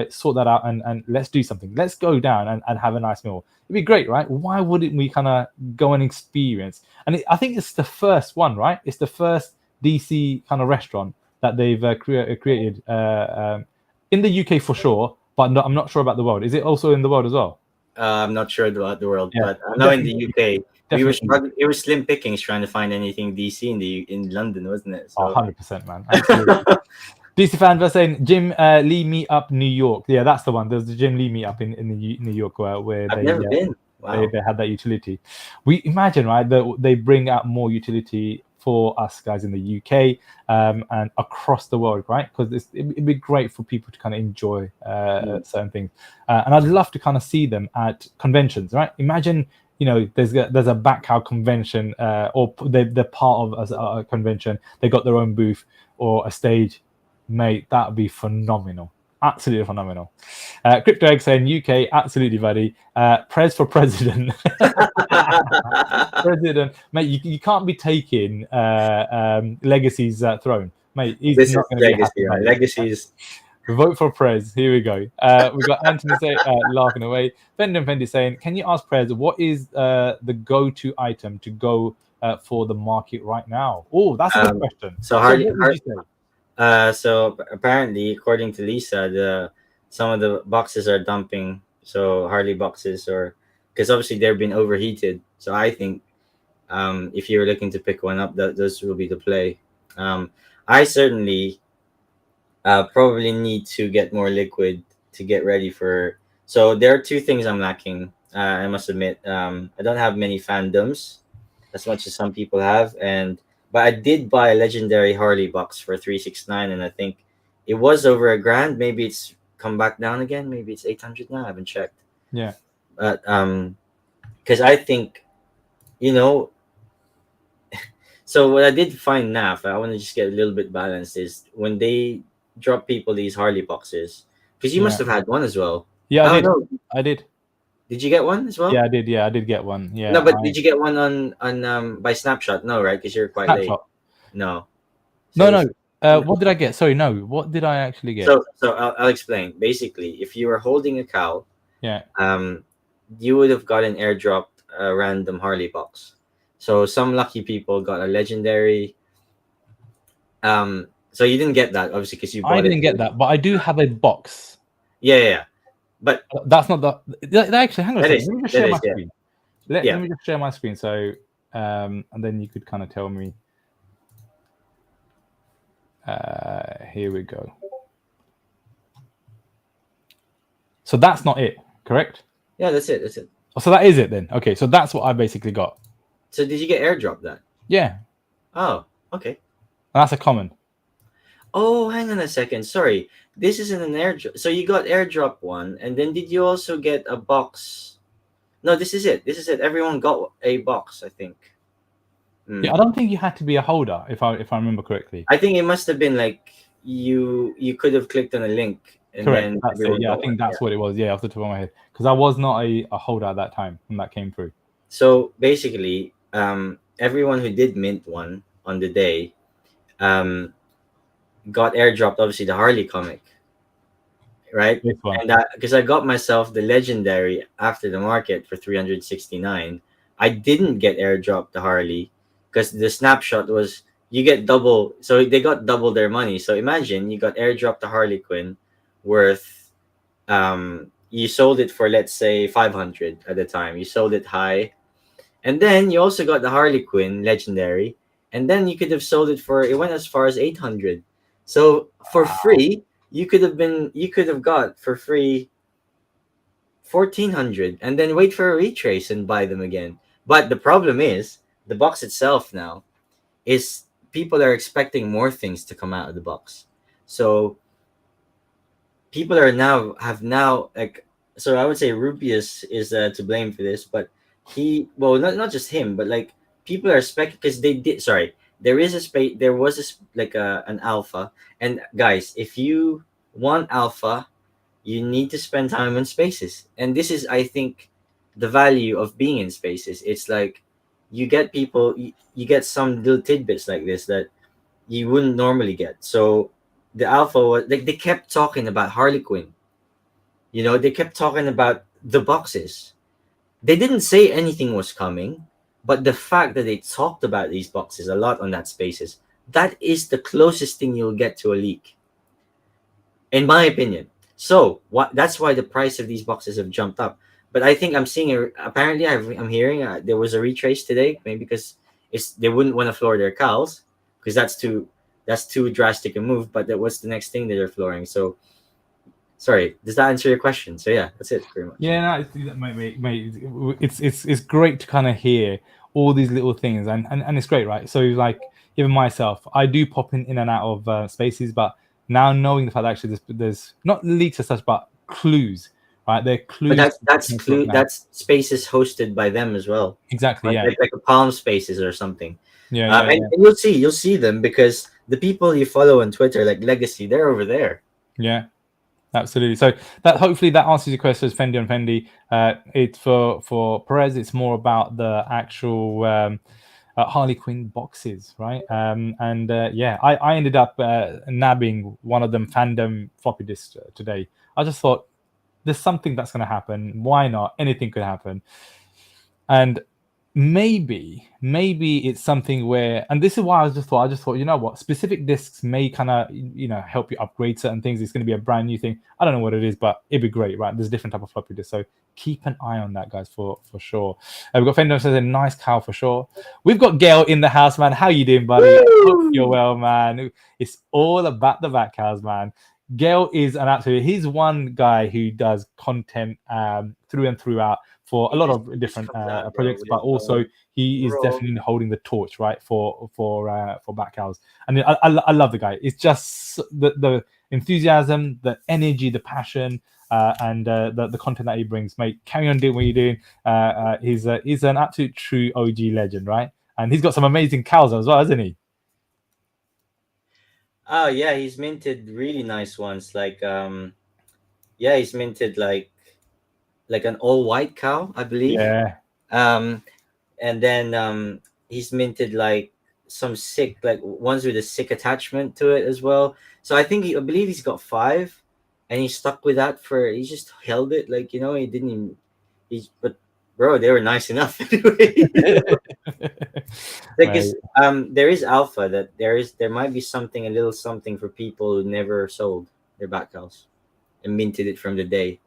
sort that out, and let's do something. Let's go down and have a nice meal. It'd be great, right? Why wouldn't we kind of go and experience? And I think it's the first one, right? It's the first DC kind of restaurant that they've created in the UK for sure, but I'm not sure about the world. Is it also in the world as well? I'm not sure about the world, but I know in the UK we were struggling. It was slim pickings trying to find anything DC in London, wasn't it? So 100%, man. Absolutely. DC fan was saying Jim Lee Meetup New York. Yeah, that's the one. There's the Jim Lee Meetup in New York where I've never been. Wow. They had that utility. We imagine, right, that they bring out more utility for us guys in the UK and across the world, right? Because it'd be great for people to kind of enjoy certain things. And I'd love to kind of see them at conventions, right? Imagine, there's a Batcowl convention or they're part of a convention. They got their own booth or a stage. Mate, that would be phenomenal. Absolutely phenomenal. Crypto Egg saying UK, absolutely, buddy. Prez for president. President, mate, you can't be taking Legacy's throne, mate. He's not going to be happy. Right? Legacy's. Vote for Prez. Here we go. We got Anthony laughing away. Fendi saying, can you ask Prez what is the go-to item to go for the market right now? Oh, that's a good question. So apparently, according to Lisa, some of the boxes are dumping. So Harley boxes, or because obviously they've been overheated. So I think if you're looking to pick one up, those will be the play. I certainly probably need to get more liquid to get ready for. So there are two things I'm lacking. I must admit, I don't have many fandoms as much as some people have, but I did buy a legendary Harley box for 369, and I think it was over $1,000. Maybe it's come back down again. Maybe it's 800 now. I haven't checked. Yeah. But because I think, so what I did find NAF, I want to just get a little bit balanced, is when they drop people these Harley boxes, because you must have had one as well. Yeah, I did. Did you get one as well? Yeah, I did. Yeah, I did get one. Yeah. No, but did you get one on by Snapshot? No, right? Because you're quite late. No. So no. What did I get? Sorry, no. What did I actually get? So I'll explain. Basically, if you were holding a cow, you would have got an airdropped random Harley box. So some lucky people got a legendary. So you didn't get that, obviously, because you bought it. I didn't get that, but I do have a box. Yeah. But that's not that actually, hang on a second. Let me just share my screen. Let me just share my screen. So and then you could kind of tell me. Here we go. So that's not it, correct? Yeah, that's it. That's it. Oh, so that is it then. Okay, so that's what I basically got. So did you get airdrop that? Yeah, Oh, okay. that's a common. Oh, hang on a second. Sorry. This isn't an airdrop. So you got airdrop one, and then did you also get a box? No, this is it. This is it. Everyone got a box, I think. Yeah, I don't think you had to be a holder, if I remember correctly. I think it must have been like you could have clicked on a link and Correct. then That's it. everyone Yeah, I got one. think that's what it was. Yeah, off the top of my head, because I was not a holder at that time when that came through. So basically, everyone who did mint one on the day, got airdropped obviously the Harley comic, right? This one. And because I got myself the legendary after the market for 369, I didn't get airdropped the Harley because the snapshot was you get double, so they got double their money. So imagine you got airdropped the Harley Quinn worth, you sold it for, let's say, 500 at the time. You sold it high, and then you also got the Harley Quinn legendary, and then you could have sold it for, it went as far as 800. So for free, you could have got for free 1400, and then wait for a retrace and buy them again. But the problem is the box itself now is people are expecting more things to come out of the box. So people are now like, so I would say Rupius is to blame for this, but well, not just him, but like people are expecting, because they did, sorry, there is a space, there was like an alpha, and guys, if you want alpha, you need to spend time in spaces, and this is, I think, the value of being in spaces. It's like you get people, you get some little tidbits like this that you wouldn't normally get. So the alpha was like, they kept talking about Harley Quinn, they kept talking about the boxes. They didn't say anything was coming, but the fact that they talked about these boxes a lot on that spaces, that is the closest thing you'll get to a leak, in my opinion. So that's why the price of these boxes have jumped up. But I think I'm seeing apparently I'm hearing there was a retrace today, maybe because they wouldn't want to floor their cows, because that's too drastic a move. But that was the next thing that they're flooring. So sorry, does that answer your question? So yeah, that's it pretty much. Yeah, no, mate, it's great to kind of hear all these little things, and it's great, right? So like even myself, I do pop in and out of spaces, but now knowing the fact that actually there's not leaks as such, but clues, right? They're clues. But that's spaces hosted by them as well. Exactly. Like, Yeah. like a Palm Spaces or something. Yeah. And you'll see them because the people you follow on Twitter, like Legacy, they're over there. Yeah. Absolutely. So that hopefully that answers your question, Fendi on Fendi. It's for Prez. It's more about the actual Harley Quinn boxes, right? Yeah, I ended up nabbing one of them fandom floppy disks today. I just thought there's something that's going to happen. Why not? Anything could happen. And maybe it's something where, and this is why I just thought, you know what, specific discs may kind of, help you upgrade certain things. It's going to be a brand new thing. I don't know what it is, but it'd be great, right? There's different type of floppy disks, so keep an eye on that, guys, for sure. We've got Fender says a nice cow for sure. We've got Gail in the house, man. How you doing, buddy? Hope you're well, man. It's all about the Batcowls, man. Gail is an absolute, he's one guy who does content through and throughout for a lot of different projects, but also he is definitely holding the torch, right, for Batcowls. And I love the guy. It's just the enthusiasm, the energy, the passion, and the content that he brings. Mate, carry on doing what you're doing. He's an absolute true OG legend, right? And he's got some amazing cows as well, hasn't he? Oh yeah, he's minted really nice ones. Like he's minted like an all white cow, I believe. Yeah. And then he's minted like some sick, like ones with a sick attachment to it as well. So I believe he's got 5, and he stuck with that he just held it, like, he didn't even, but bro, they were nice enough anyway. Because there is alpha that there might be a little something for people who never sold their Batcowls and minted it from the day.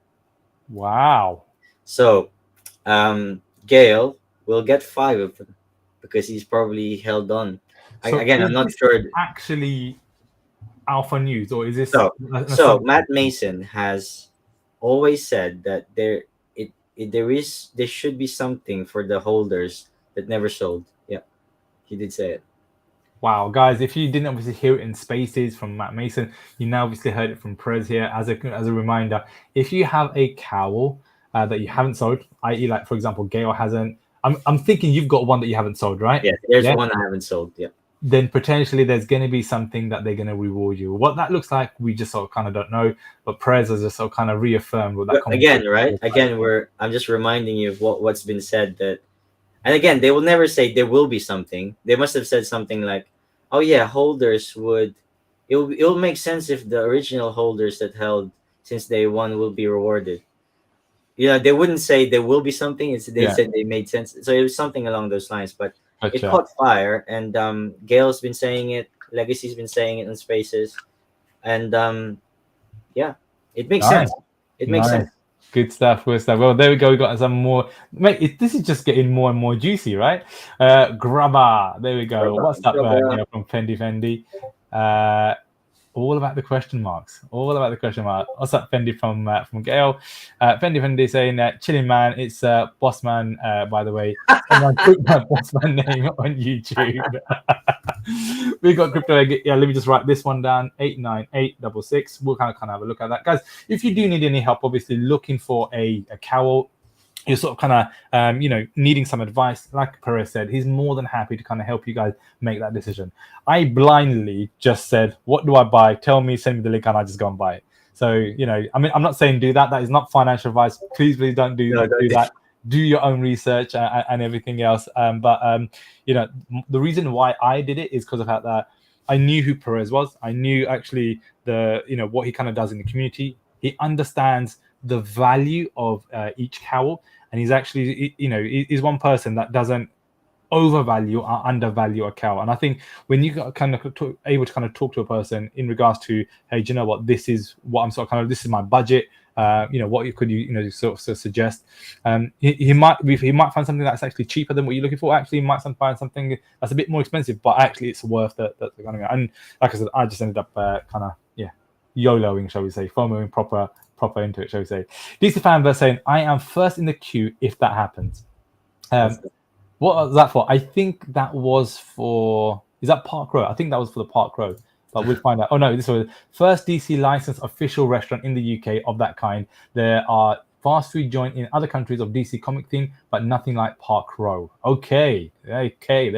Wow. So Gale will get 5 of them because he's probably held on. So I'm not sure. Actually, alpha news, or is this? So Matt Mason has always said that there should be something for the holders that never sold. Yeah, he did say it. Wow, guys! If you didn't obviously hear it in Spaces from Matt Mason, you now obviously heard it from Prez here. As a reminder, if you have a cowl that you haven't sold, i.e., like for example, Gail hasn't. I'm thinking you've got one that you haven't sold, right? Yeah, there's Yeah. one I haven't sold. Yeah. Then potentially there's going to be something that they're going to reward you. What that looks like, we just sort of kind of don't know. But Prez has just sort of kind of reaffirmed with that But again, conversation. right? Again, I'm just reminding you of what's been said. That, and again, they will never say there will be something. They must have said something like, "Oh yeah, holders would. It will make sense if the original holders that held since day one will be rewarded." They wouldn't say there will be something. They Yeah, said they made sense. So it was something along those lines. But it gotcha. caught fire, and Gail's been saying it. Legacy's been saying it in Spaces, and yeah, it makes Nice, sense. It makes nice. sense. Good stuff, good stuff. Well, there we go. We got some more. Mate, this is just getting more and more juicy, right? Grubber. There we go. What's up, Brother. Gail from Fendi Fendi? Uh, all about the question marks. All about the question mark. What's up, Fendi from Gail? Fendi Fendi saying that chilling man. It's boss man. By the way, someone took my boss man name on YouTube. We got crypto. Yeah, let me just write this one down. 89866. We'll kind of have a look at that, guys. If you do need any help, obviously looking for a cowl, you're sort of kind of needing some advice, like Perez said, he's more than happy to kind of help you guys make that decision. I blindly just said, what do I buy? Tell me, send me the link, and I just go and buy it. So I mean, I'm not saying do that. That is not financial advice. Please don't do No, don't that. Do your own research and everything else. But the reason why I did it is because of that I knew who Perez was. I knew actually what he kind of does in the community. He understands the value of each cowl, and he's actually he's one person that doesn't overvalue or undervalue a cow. And I think when you got kind of able to kind of talk to a person in regards to, hey, do you know what, this is what I'm sort of kind of, this is my budget, what you could sort of suggest. He might find something that's actually cheaper than what you're looking for. Actually, he might find something that's a bit more expensive, but actually it's worth the kind of. And like I said, I just ended up kind of YOLOing, shall we say, FOMOing proper into it, shall we say. DC Fanverse saying, I am first in the queue if that happens. What was that for? I think that was for, is that Park Row? I think that was for the Park Row, but we'll find out. Oh no, this was first DC licensed official restaurant in the UK of that kind. There are fast food joint in other countries of DC comic theme, but nothing like Park Row. Okay, there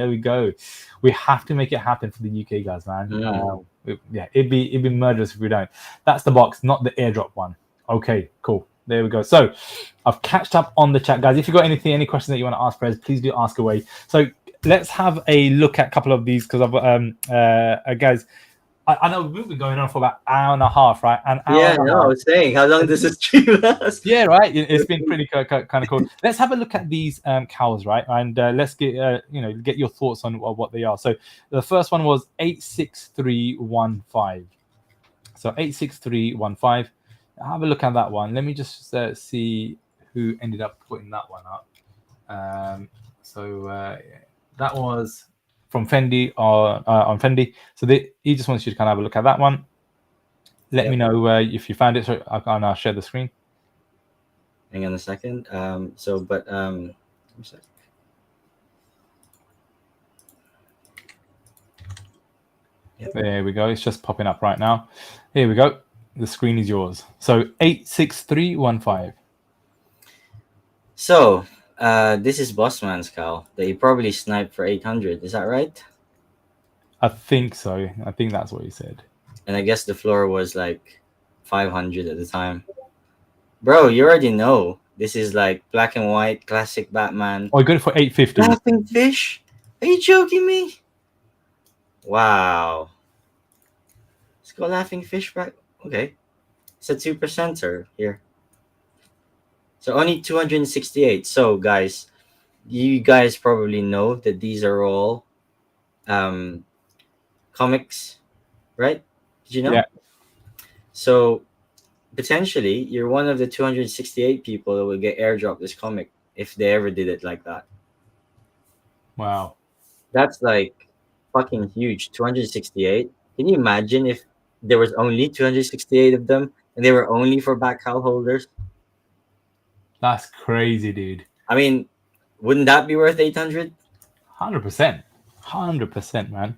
we go. We have to make it happen for the UK guys, man. It'd be murderous if we don't. That's the box, not the airdrop one. Okay, cool. There we go. So I've catched up on the chat, guys. If you've got any questions that you want to ask Prez, please do ask away. So let's have a look at a couple of these, because I've guys, I know we've been going on for about an hour and a half, right? An hour Yeah, and a no, half. I was saying, how long does this stream last? Yeah, right. It's been pretty kind of cool. Let's have a look at these cows, right? And let's get get your thoughts on what they are. So the first one was 86315. So 86315. Have a look at that one. Let me just see who ended up putting that one up. That was from Fendi on Fendi. So he just wants you to kind of have a look at that one. Let me know if you found it. So I'll share the screen. Hang on a second. There we go. It's just popping up right now. Here we go. The screen is yours. So 86315. So this is Bossman's cow that he probably sniped for 800. Is that right? I think so. I think that's what he said. And I guess the floor was like 500 at the time. Bro, you already know. This is like black and white, classic Batman. Oh, I got it for 850. Laughing fish? Are you joking me? Wow. Let's go laughing fish back. Okay. It's a 2%er here. So only 268. So guys, you guys probably know that these are all comics, right? Did you know? Yeah. So potentially you're one of the 268 people that will get airdropped this comic if they ever did it like that. Wow. That's like fucking huge. 268. Can you imagine if there was only 268 of them and they were only for Batcowl holders. That's crazy, dude. I mean, wouldn't that be worth 800? 100%. 100%, man.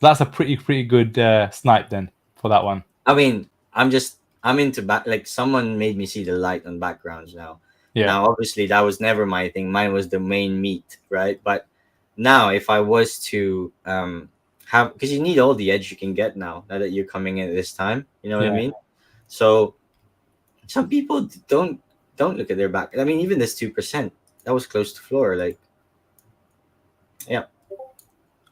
That's a pretty good snipe then for that one. I mean, I'm into like someone made me see the light on backgrounds now. Yeah. Now, obviously, that was never my thing. Mine was the main meat, right? But now, if I was to have, because you need all the edge you can get now that you're coming in at this time, you know what I Yeah. mean? So some people don't look at their back. I mean, even this 2% that was close to floor, like yeah.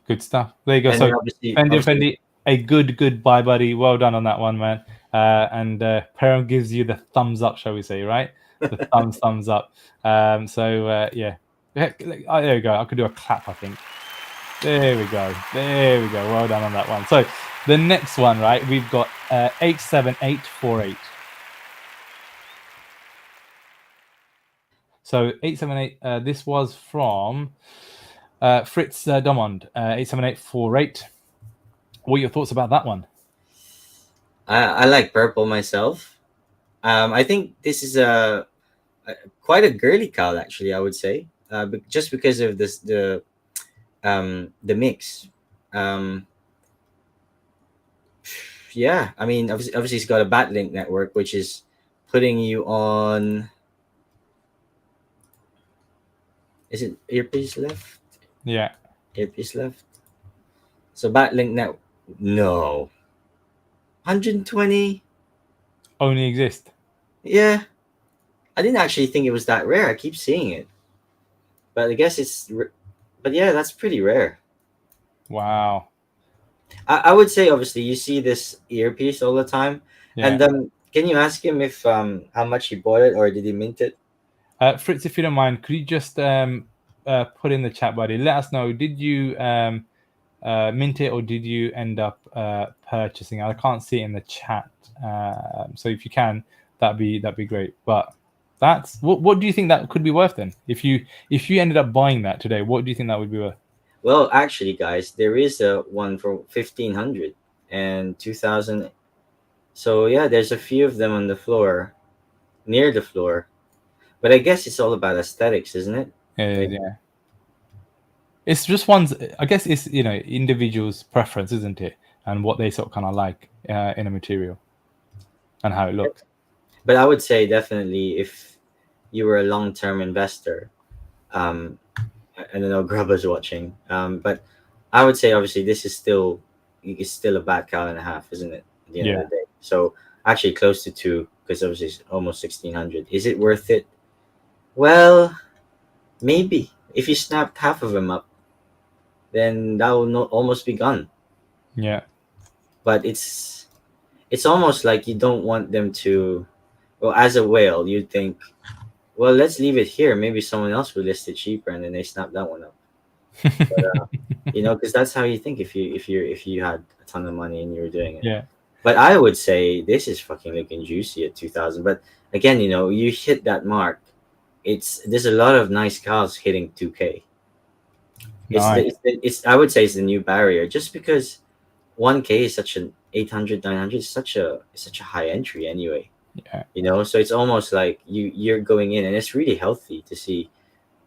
Good stuff. There you go. And So then obviously, Fendi, a good buy, buddy. Well done on that one, man. And Perron gives you the thumbs up, shall we say, right? The thumbs up. Yeah. There we go. I could do a clap, I think. There we go. Well done on that one. So the next one, right? We've got 87848. So 878. This was from Fritz Domond. 87848. What are your thoughts about that one? I like purple myself. I think this is quite a girly cow, actually. I would say, just because of this the mix. Yeah, I mean, obviously, it's got a batlink network, which is putting you on. Is it earpiece left? Yeah. Earpiece left. So batlink net. No. 120. Only exist. Yeah, I didn't actually think it was that rare. I keep seeing it, but I guess but yeah, that's pretty rare. Wow. I would say, obviously, you see this earpiece all the time, Yeah. and can you ask him if how much he bought it or did he mint it? Fritz, if you don't mind, could you just put in the chat, buddy? Let us know. Did you mint it or did you end up purchasing? I can't see it in the chat, so if you can, that'd be great. But that's what do you think that could be worth then? If you ended up buying that today, what do you think that would be worth? Well, actually, guys, there is a one for 1,500 and 2,000. So yeah, there's a few of them on the floor, near the floor. But I guess it's all about aesthetics, isn't it? Yeah. It's just one's. I guess it's individuals' preference, isn't it, and what they sort of kind of like in a material and how it looks. But I would say definitely if you were a long-term investor, I don't know, Grubba's watching, but I would say obviously this is still a bad cow and a half, isn't it? At the end of the day, so actually close to 2 because obviously it's almost 1,600. Is it worth it? Well, maybe if you snapped half of them up, then that will not almost be gone. Yeah. But it's almost like you don't want them to. Well, as a whale, you'd think, well, let's leave it here. Maybe someone else will list it cheaper, and then they snap that one up. But, because that's how you think if you had a ton of money and you were doing it. Yeah. But I would say this is fucking looking juicy at 2,000. But again, you hit that mark. There's a lot of nice cows hitting 2K. Nice. I would say it's the new barrier, just because 1K is such an 800, 900 is such a high entry anyway. Yeah. So it's almost like you're going in, and it's really healthy to see.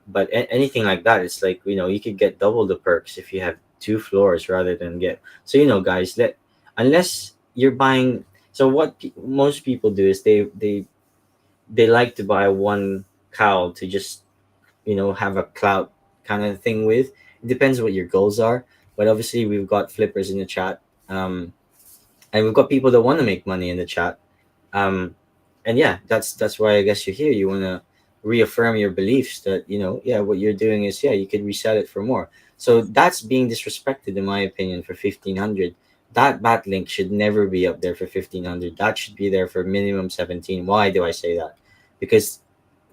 But anything like that, it's like you could get double the perks if you have 2 floors rather than get. So guys, unless you're buying. So what most people do is they like to buy one cow to just have a clout kind of thing with. It depends what your goals are, but obviously we've got flippers in the chat, and we've got people that want to make money in the chat, and yeah, that's why I guess you're here. You want to reaffirm your beliefs that what you're doing is you could resell it for more. So that's being disrespected in my opinion for 1,500. That bat link should never be up there for 1,500. That should be there for minimum 17. Why do I say that? Because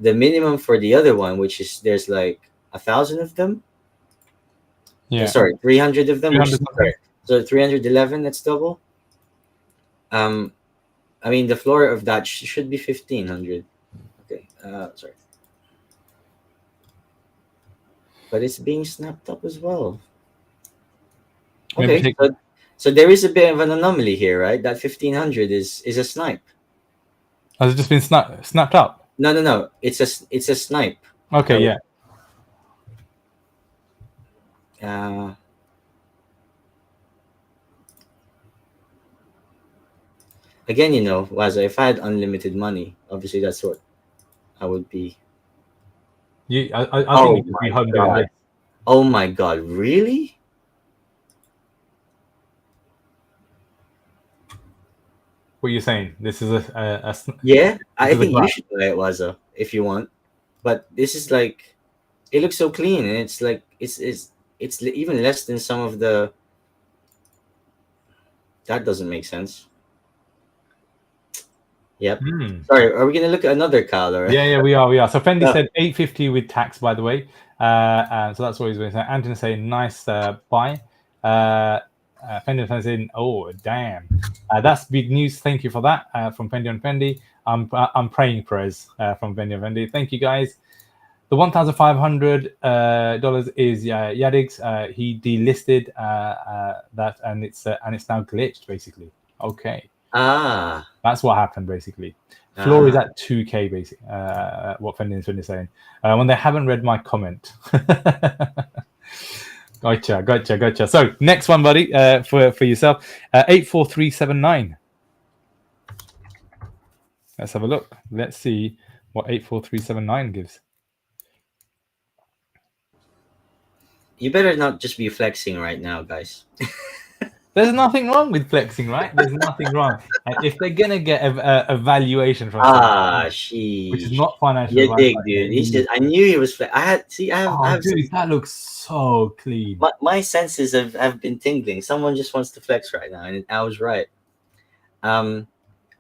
the minimum for the other one, which is there's like 1,000 of them. Yeah. Sorry, 300 of them. 300 So 311. That's double. I mean, the floor of that should be 1,500. Okay. Sorry. But it's being snapped up as well. Okay. So there is a bit of an anomaly here, right? That 1500 is a snipe. Has it just been snapped up? No, no, no. It's a snipe. Okay, yeah. Uh, again, Wazza, if I had unlimited money, obviously that's what I would be. I think Oh you could be my home doing god. this. Oh my god, really? What you're saying? This is Yeah, this I is a think you grab. should buy it, Wazza, if you want. But this is like, it looks so clean, and it's like even less than some of the. That doesn't make sense. Yep. Hmm. Sorry, are we gonna look at another color? Yeah, we are. So Fendi Uh, said 850 with tax, by the way. So that's what he's going to say. Anthony saying nice buy. Fendi saying, oh damn, that's big news. Thank you for that from Fendi on Fendi. I'm praying prayers from Fendi on Fendi. Thank you guys. The $1,500 is Yadig's. He delisted that, and it's now glitched basically. Okay, ah, that's what happened basically. Floor is ah. at 2K basically. What Fendi is saying when they haven't read my comment. Gotcha. So next one, buddy, for yourself, 84379. Let's have a look. Let's see what 84379 gives. You better not just be flexing right now, guys. There's nothing wrong with flexing, right? There's nothing wrong. And if they're gonna get a valuation from someone, which is Sheesh. not financial You advice, dig, dude. He's just. I knew he was. I had. See, I oh, have. dude, that looks so clean. My senses have been tingling. Someone just wants to flex right now, and I was right. Um,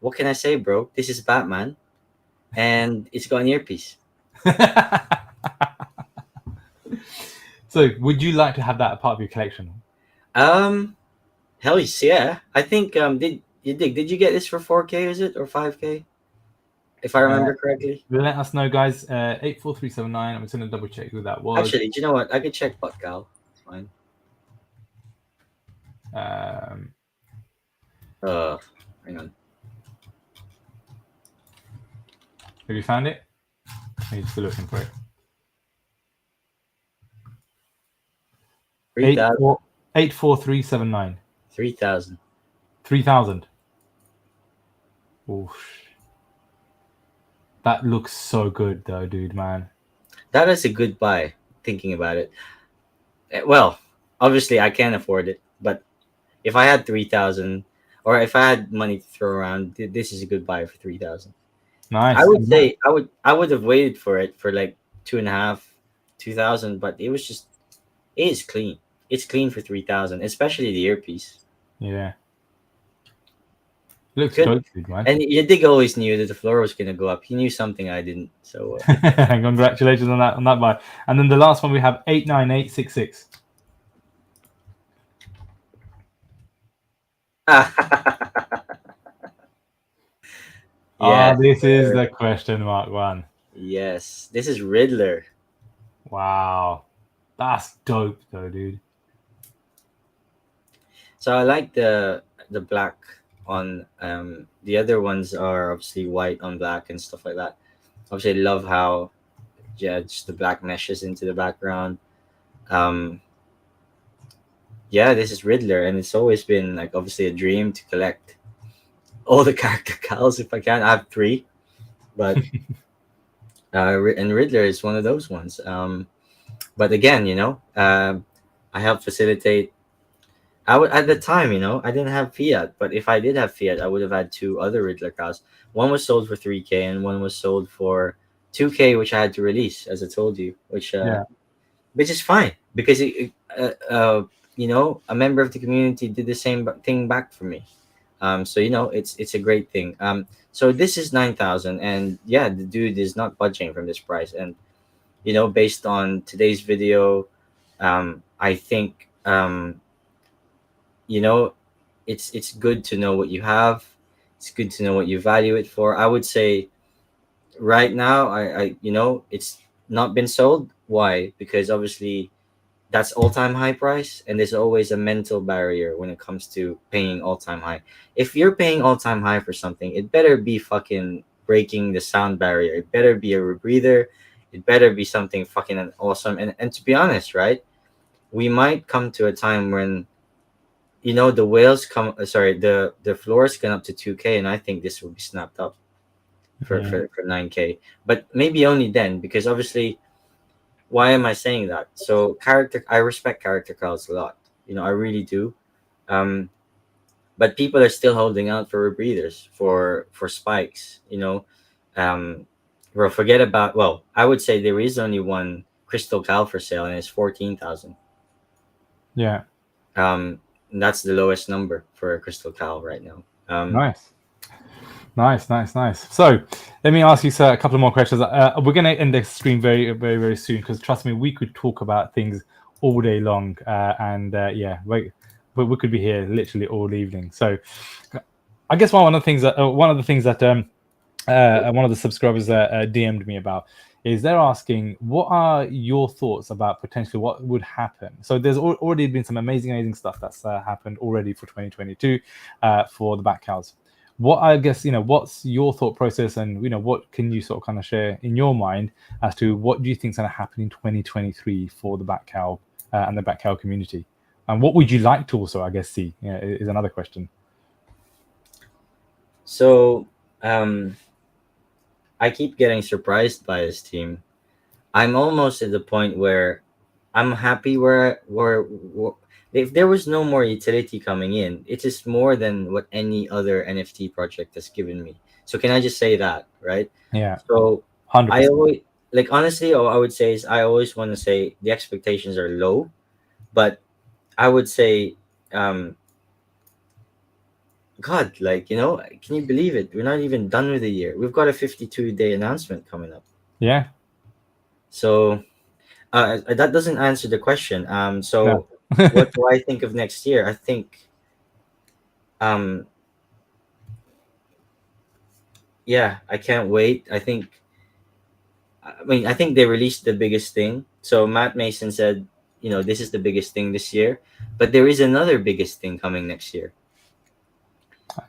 what can I say, bro? This is Batman, and it's got an earpiece. So, would you like to have that a part of your collection? Hell yeah. I think did you get this for 4K, is it, or 5K? If I remember correctly. Let us know, guys. 84379. I'm just gonna double check who that was. Actually, do you know what? I could check Batcowl. It's fine. Hang on. Have you found it? Are you still looking for it? 3,000. 84379. 3,000. 3,000. Oof. That looks so good, though, dude, man. That is a good buy. Thinking about it. Well, obviously I can't afford it, but if I had 3,000, or if I had money to throw around, this is a good buy for 3,000. Nice. I would say I would have waited for it for like 2,500, 2,000, but it is clean. It's clean for 3,000, especially the earpiece. Yeah. Looks Good. good, man. And Yadig always knew that the floor was gonna go up. He knew something I didn't. So congratulations on that buy. And then the last one we have 89866. Yes, this is the question mark one. yes, this is Riddler. Wow, that's dope though, dude. So I like the black on the other ones are obviously white on black and stuff like that. Obviously, I love how just the black meshes into the background. Yeah, this is Riddler, and it's always been like obviously a dream to collect all the character cows if I can. I have 3, but and Riddler is one of those ones. But again, I help facilitate. I would at the time, I didn't have fiat, but if I did have fiat, I would have had 2 other Riddler cows. One was sold for 3K, and one was sold for 2K, which I had to release, as I told you, which is fine because a member of the community did the same thing back for me. So it's a great thing. So this is 9,000, and yeah, the dude is not budging from this price, and based on today's video, I think it's good to know what you have. It's good to know what you value it for. I would say right now, I it's not been sold. Why? Because obviously that's all-time high price, and there's always a mental barrier when it comes to paying all-time high. If you're paying all-time high for something, it better be fucking breaking the sound barrier. It better be a rebreather. It better be something fucking awesome. And to be honest, right, we might come to a time when, the whales come, sorry, the floors come up to 2K, and I think this will be snapped up for 9K, but maybe only then, because obviously, why am I saying that? So I respect character cards a lot. I really do. Um, but people are still holding out for rebreathers, for spikes. Um, well, forget about. Well, I would say there is only one crystal cow for sale, and it's 14,000. Yeah. Um, and that's the lowest number for a crystal cow right now. Nice. So let me ask you, sir, a couple more questions. We're going to end the stream very, very, very soon, because trust me, we could talk about things all day long, and we could be here literally all evening. So I guess one of the things that one of the subscribers DM'd me about is they're asking, what are your thoughts about potentially what would happen? So there's already been some amazing stuff that's happened already for 2022 for the Batcowls. What, I guess, what's your thought process, and what can you sort of kind of share in your mind as to what do you think is going to happen in 2023 for the Batcowl and the Batcowl community, and what would you like to also, I guess, see is another question. So I keep getting surprised by this team. I'm almost at the point where I'm happy where if there was no more utility coming in, it is more than what any other NFT project has given me. So can I just say that, right? Yeah. So 100%. I always, like, honestly, all I would say is I always want to say the expectations are low, but I would say, God, like, can you believe it? We're not even done with the year. We've got a 52-day announcement coming up. Yeah. So that doesn't answer the question. So No. what do I think of next year? I think, um, yeah, I can't wait. I think they released the biggest thing. So Matt Mason said, this is the biggest thing this year, but there is another biggest thing coming next year.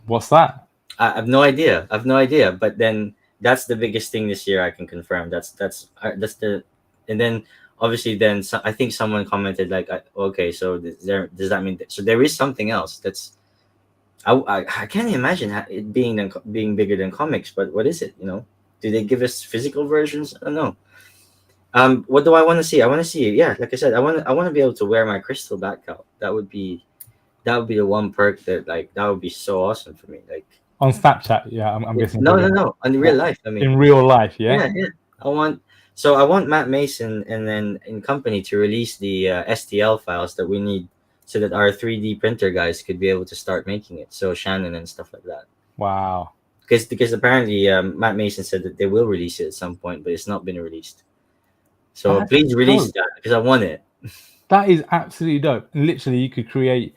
What's that? I have no idea. But then that's the biggest thing this year. I can confirm. That's the, and then obviously then I think someone commented like, okay, so does that mean so there is something else that's I can't imagine it being bigger than comics, but what is it? Do they give us physical versions? I don't know. What do I want to see? I want to see, yeah, like I said, I want to be able to wear my crystal Batcowl. That would be the one perk that would be so awesome for me. Like On Snapchat, yeah, I'm guessing. No. In real life, I mean. In real life, yeah. Yeah. I want Matt Mason and then in company to release the STL files that we need, so that our 3D printer guys could be able to start making it. So Shannon and stuff like that. Wow. Because apparently Matt Mason said that they will release it at some point, but it's not been released. So That's please release dope. that, because I want it. That is absolutely dope. And literally, you could create,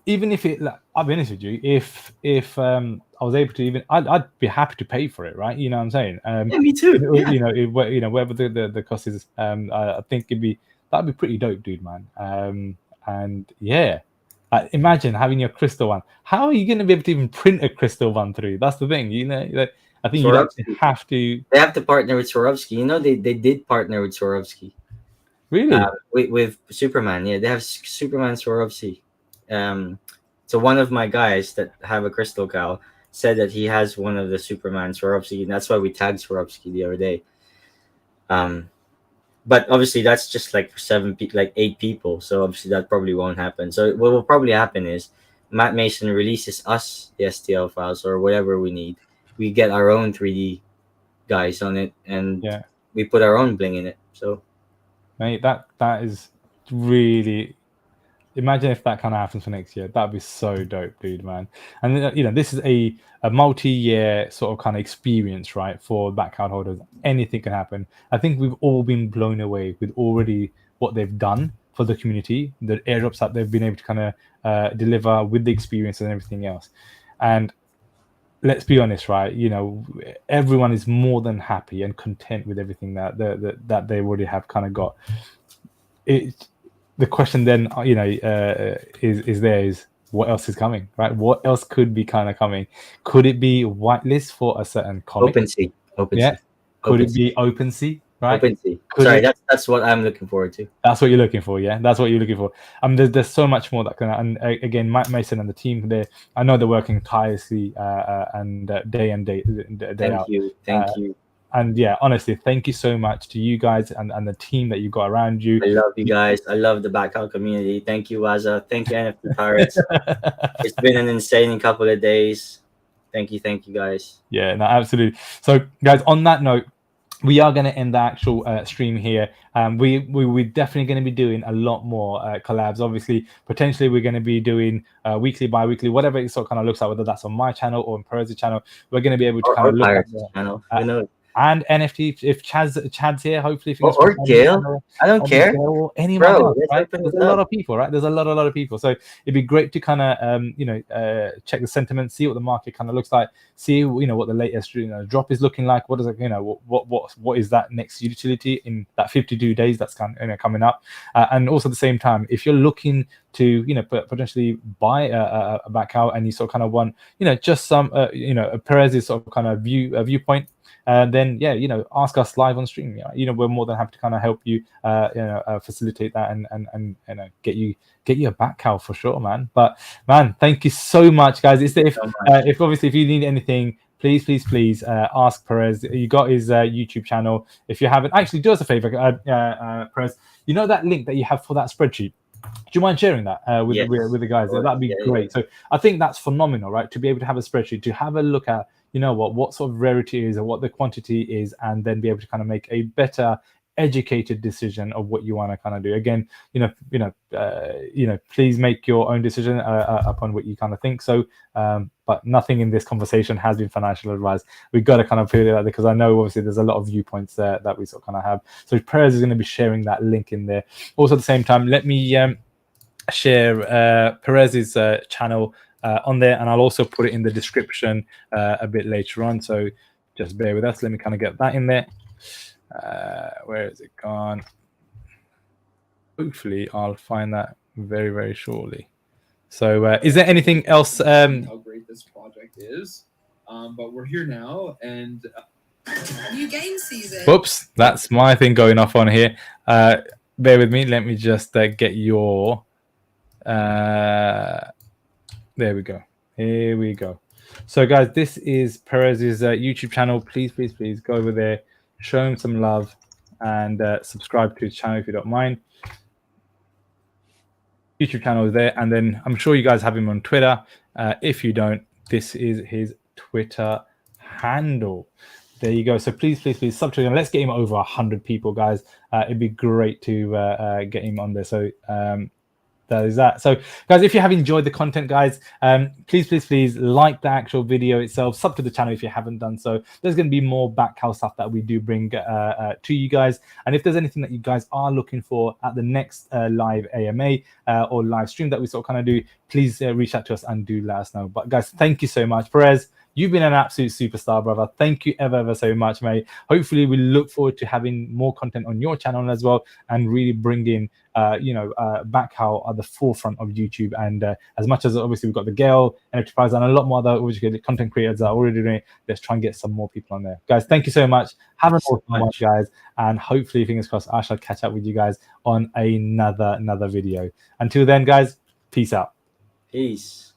even if it. Like, I'll be honest with you. If I was able to, even I'd be happy to pay for it, right? You know what I'm saying? Yeah, me too. Yeah. Whatever the cost is, I think that'd be pretty dope, dude, man. And yeah, imagine having your crystal one. How are you going to be able to even print a crystal one through? That's the thing, I think you actually have to. They have to partner with Swarovski. They did partner with Swarovski. Really? With Superman, yeah, they have Superman Swarovski. So one of my guys that have a crystal cow said that he has one of the Superman Swarovski, and that's why we tagged Swarovski the other day. But obviously that's just like for 8 people, so obviously that probably won't happen. So what will probably happen is Matt Mason releases us the STL files or whatever we need. We get our own 3D guys on it, and we put our own bling in it. So, mate, that is really. Imagine if that kind of happens for next year. That'd be so dope, dude, man. And this is a multi-year sort of kind of experience, right? For Batcowl holders, anything can happen. I think we've all been blown away with already what they've done for the community, the airdrops that they've been able to kind of deliver with the experience and everything else. And let's be honest, right? Everyone is more than happy and content with everything that they already have kind of got. the question then, is what else is coming, right? What else could be kind of coming? Could it be whitelist for a certain comic? OpenSea. Yeah. OpenSea. Could it OpenSea. be OpenSea, right? OpenSea. Could Sorry, it? that's what I'm looking forward to. That's what you're looking for, yeah. That's what you're looking for. There's so much more that can. And again, Mike Mason and the team there, I know they're working tirelessly and day in day out. Thank you. And yeah, honestly, thank you so much to you guys and the team that you got around you. I love you guys. I love the Batcowl community. Thank you, Wazza. Thank you, NFT Pirates. It's been an insane couple of days. Thank you guys. Yeah, no, absolutely. So, guys, on that note, we are going to end the actual stream here. We're definitely going to be doing a lot more collabs. Obviously, potentially we're going to be doing weekly, bi-weekly, whatever it sort of kind of looks like, whether that's on my channel or on Perez's channel. We're going to be able to kind of look at the channel. Who knows? And NFT, if Chad's here, hopefully. Or Gail. I don't care. Or anyone Bro, else, right? There's a lot of people, right? There's a lot of people. So it'd be great to kind of, check the sentiment, see what the market kind of looks like, see, what the latest drop is looking like. What is it, what is that next utility in that 52 days that's coming up? And also at the same time, if you're looking to, potentially buy a Batcowl and you sort of kind of want, just some, Perez's sort of kind of viewpoint, then ask us live on stream. We're more than happy to kind of help you, facilitate that and get you a Batcowl for sure, man. But man, thank you so much, guys. If obviously if you need anything, please ask Perez. You got his YouTube channel. If you haven't, actually do us a favor, Perez. You know that link that you have for that spreadsheet. Do you mind sharing that with the guys? That'd be great. So I think that's phenomenal, right? To be able to have a spreadsheet, to have a look at, what sort of rarity is or what the quantity is, and then be able to kind of make a better educated decision of what you want to kind of do. Again, please make your own decision upon what you kind of think. So, but nothing in this conversation has been financial advice. We've got to kind of feel it because I know obviously there's a lot of viewpoints there that we sort of kind of have. So Prez is going to be sharing that link in there. Also at the same time, let me share Perez's channel on there, and I'll also put it in the description a bit later on. So just bear with us. Let me kind of get that in there. Where is it gone? Hopefully I'll find that very, very shortly. So is there anything else? How great this project is, but we're here now, and new game season. Whoops, that's my thing going off on here. Bear with me. Let me just get your. There we go. Here we go. So guys, this is Perez's YouTube channel. Please go over there, show him some love, and subscribe to his channel if you don't mind. YouTube channel is there, and then I'm sure you guys have him on Twitter. If you don't, this is his Twitter handle. There you go. So please sub to him. Let's get him over 100 people, guys. It'd be great to get him on there. So that is that. So guys, if you have enjoyed the content, guys, please like the actual video itself, sub to the channel if you haven't done so. There's going to be more Batcowl stuff that we do bring to you guys, and if there's anything that you guys are looking for at the next live AMA or live stream that we sort of kind of do, please reach out to us and do let us know. But guys, thank you so much. Perez, you've been an absolute superstar, brother. Thank you ever so much, mate. Hopefully, we look forward to having more content on your channel as well, and really bringing, Batcowl at the forefront of YouTube. And as much as obviously we've got the Gale, NFT Pirates, and a lot more other content creators that are already doing it, let's try and get some more people on there. Guys, thank you so much. Have an awesome one, guys. And hopefully, fingers crossed, I shall catch up with you guys on another video. Until then, guys, peace out. Peace.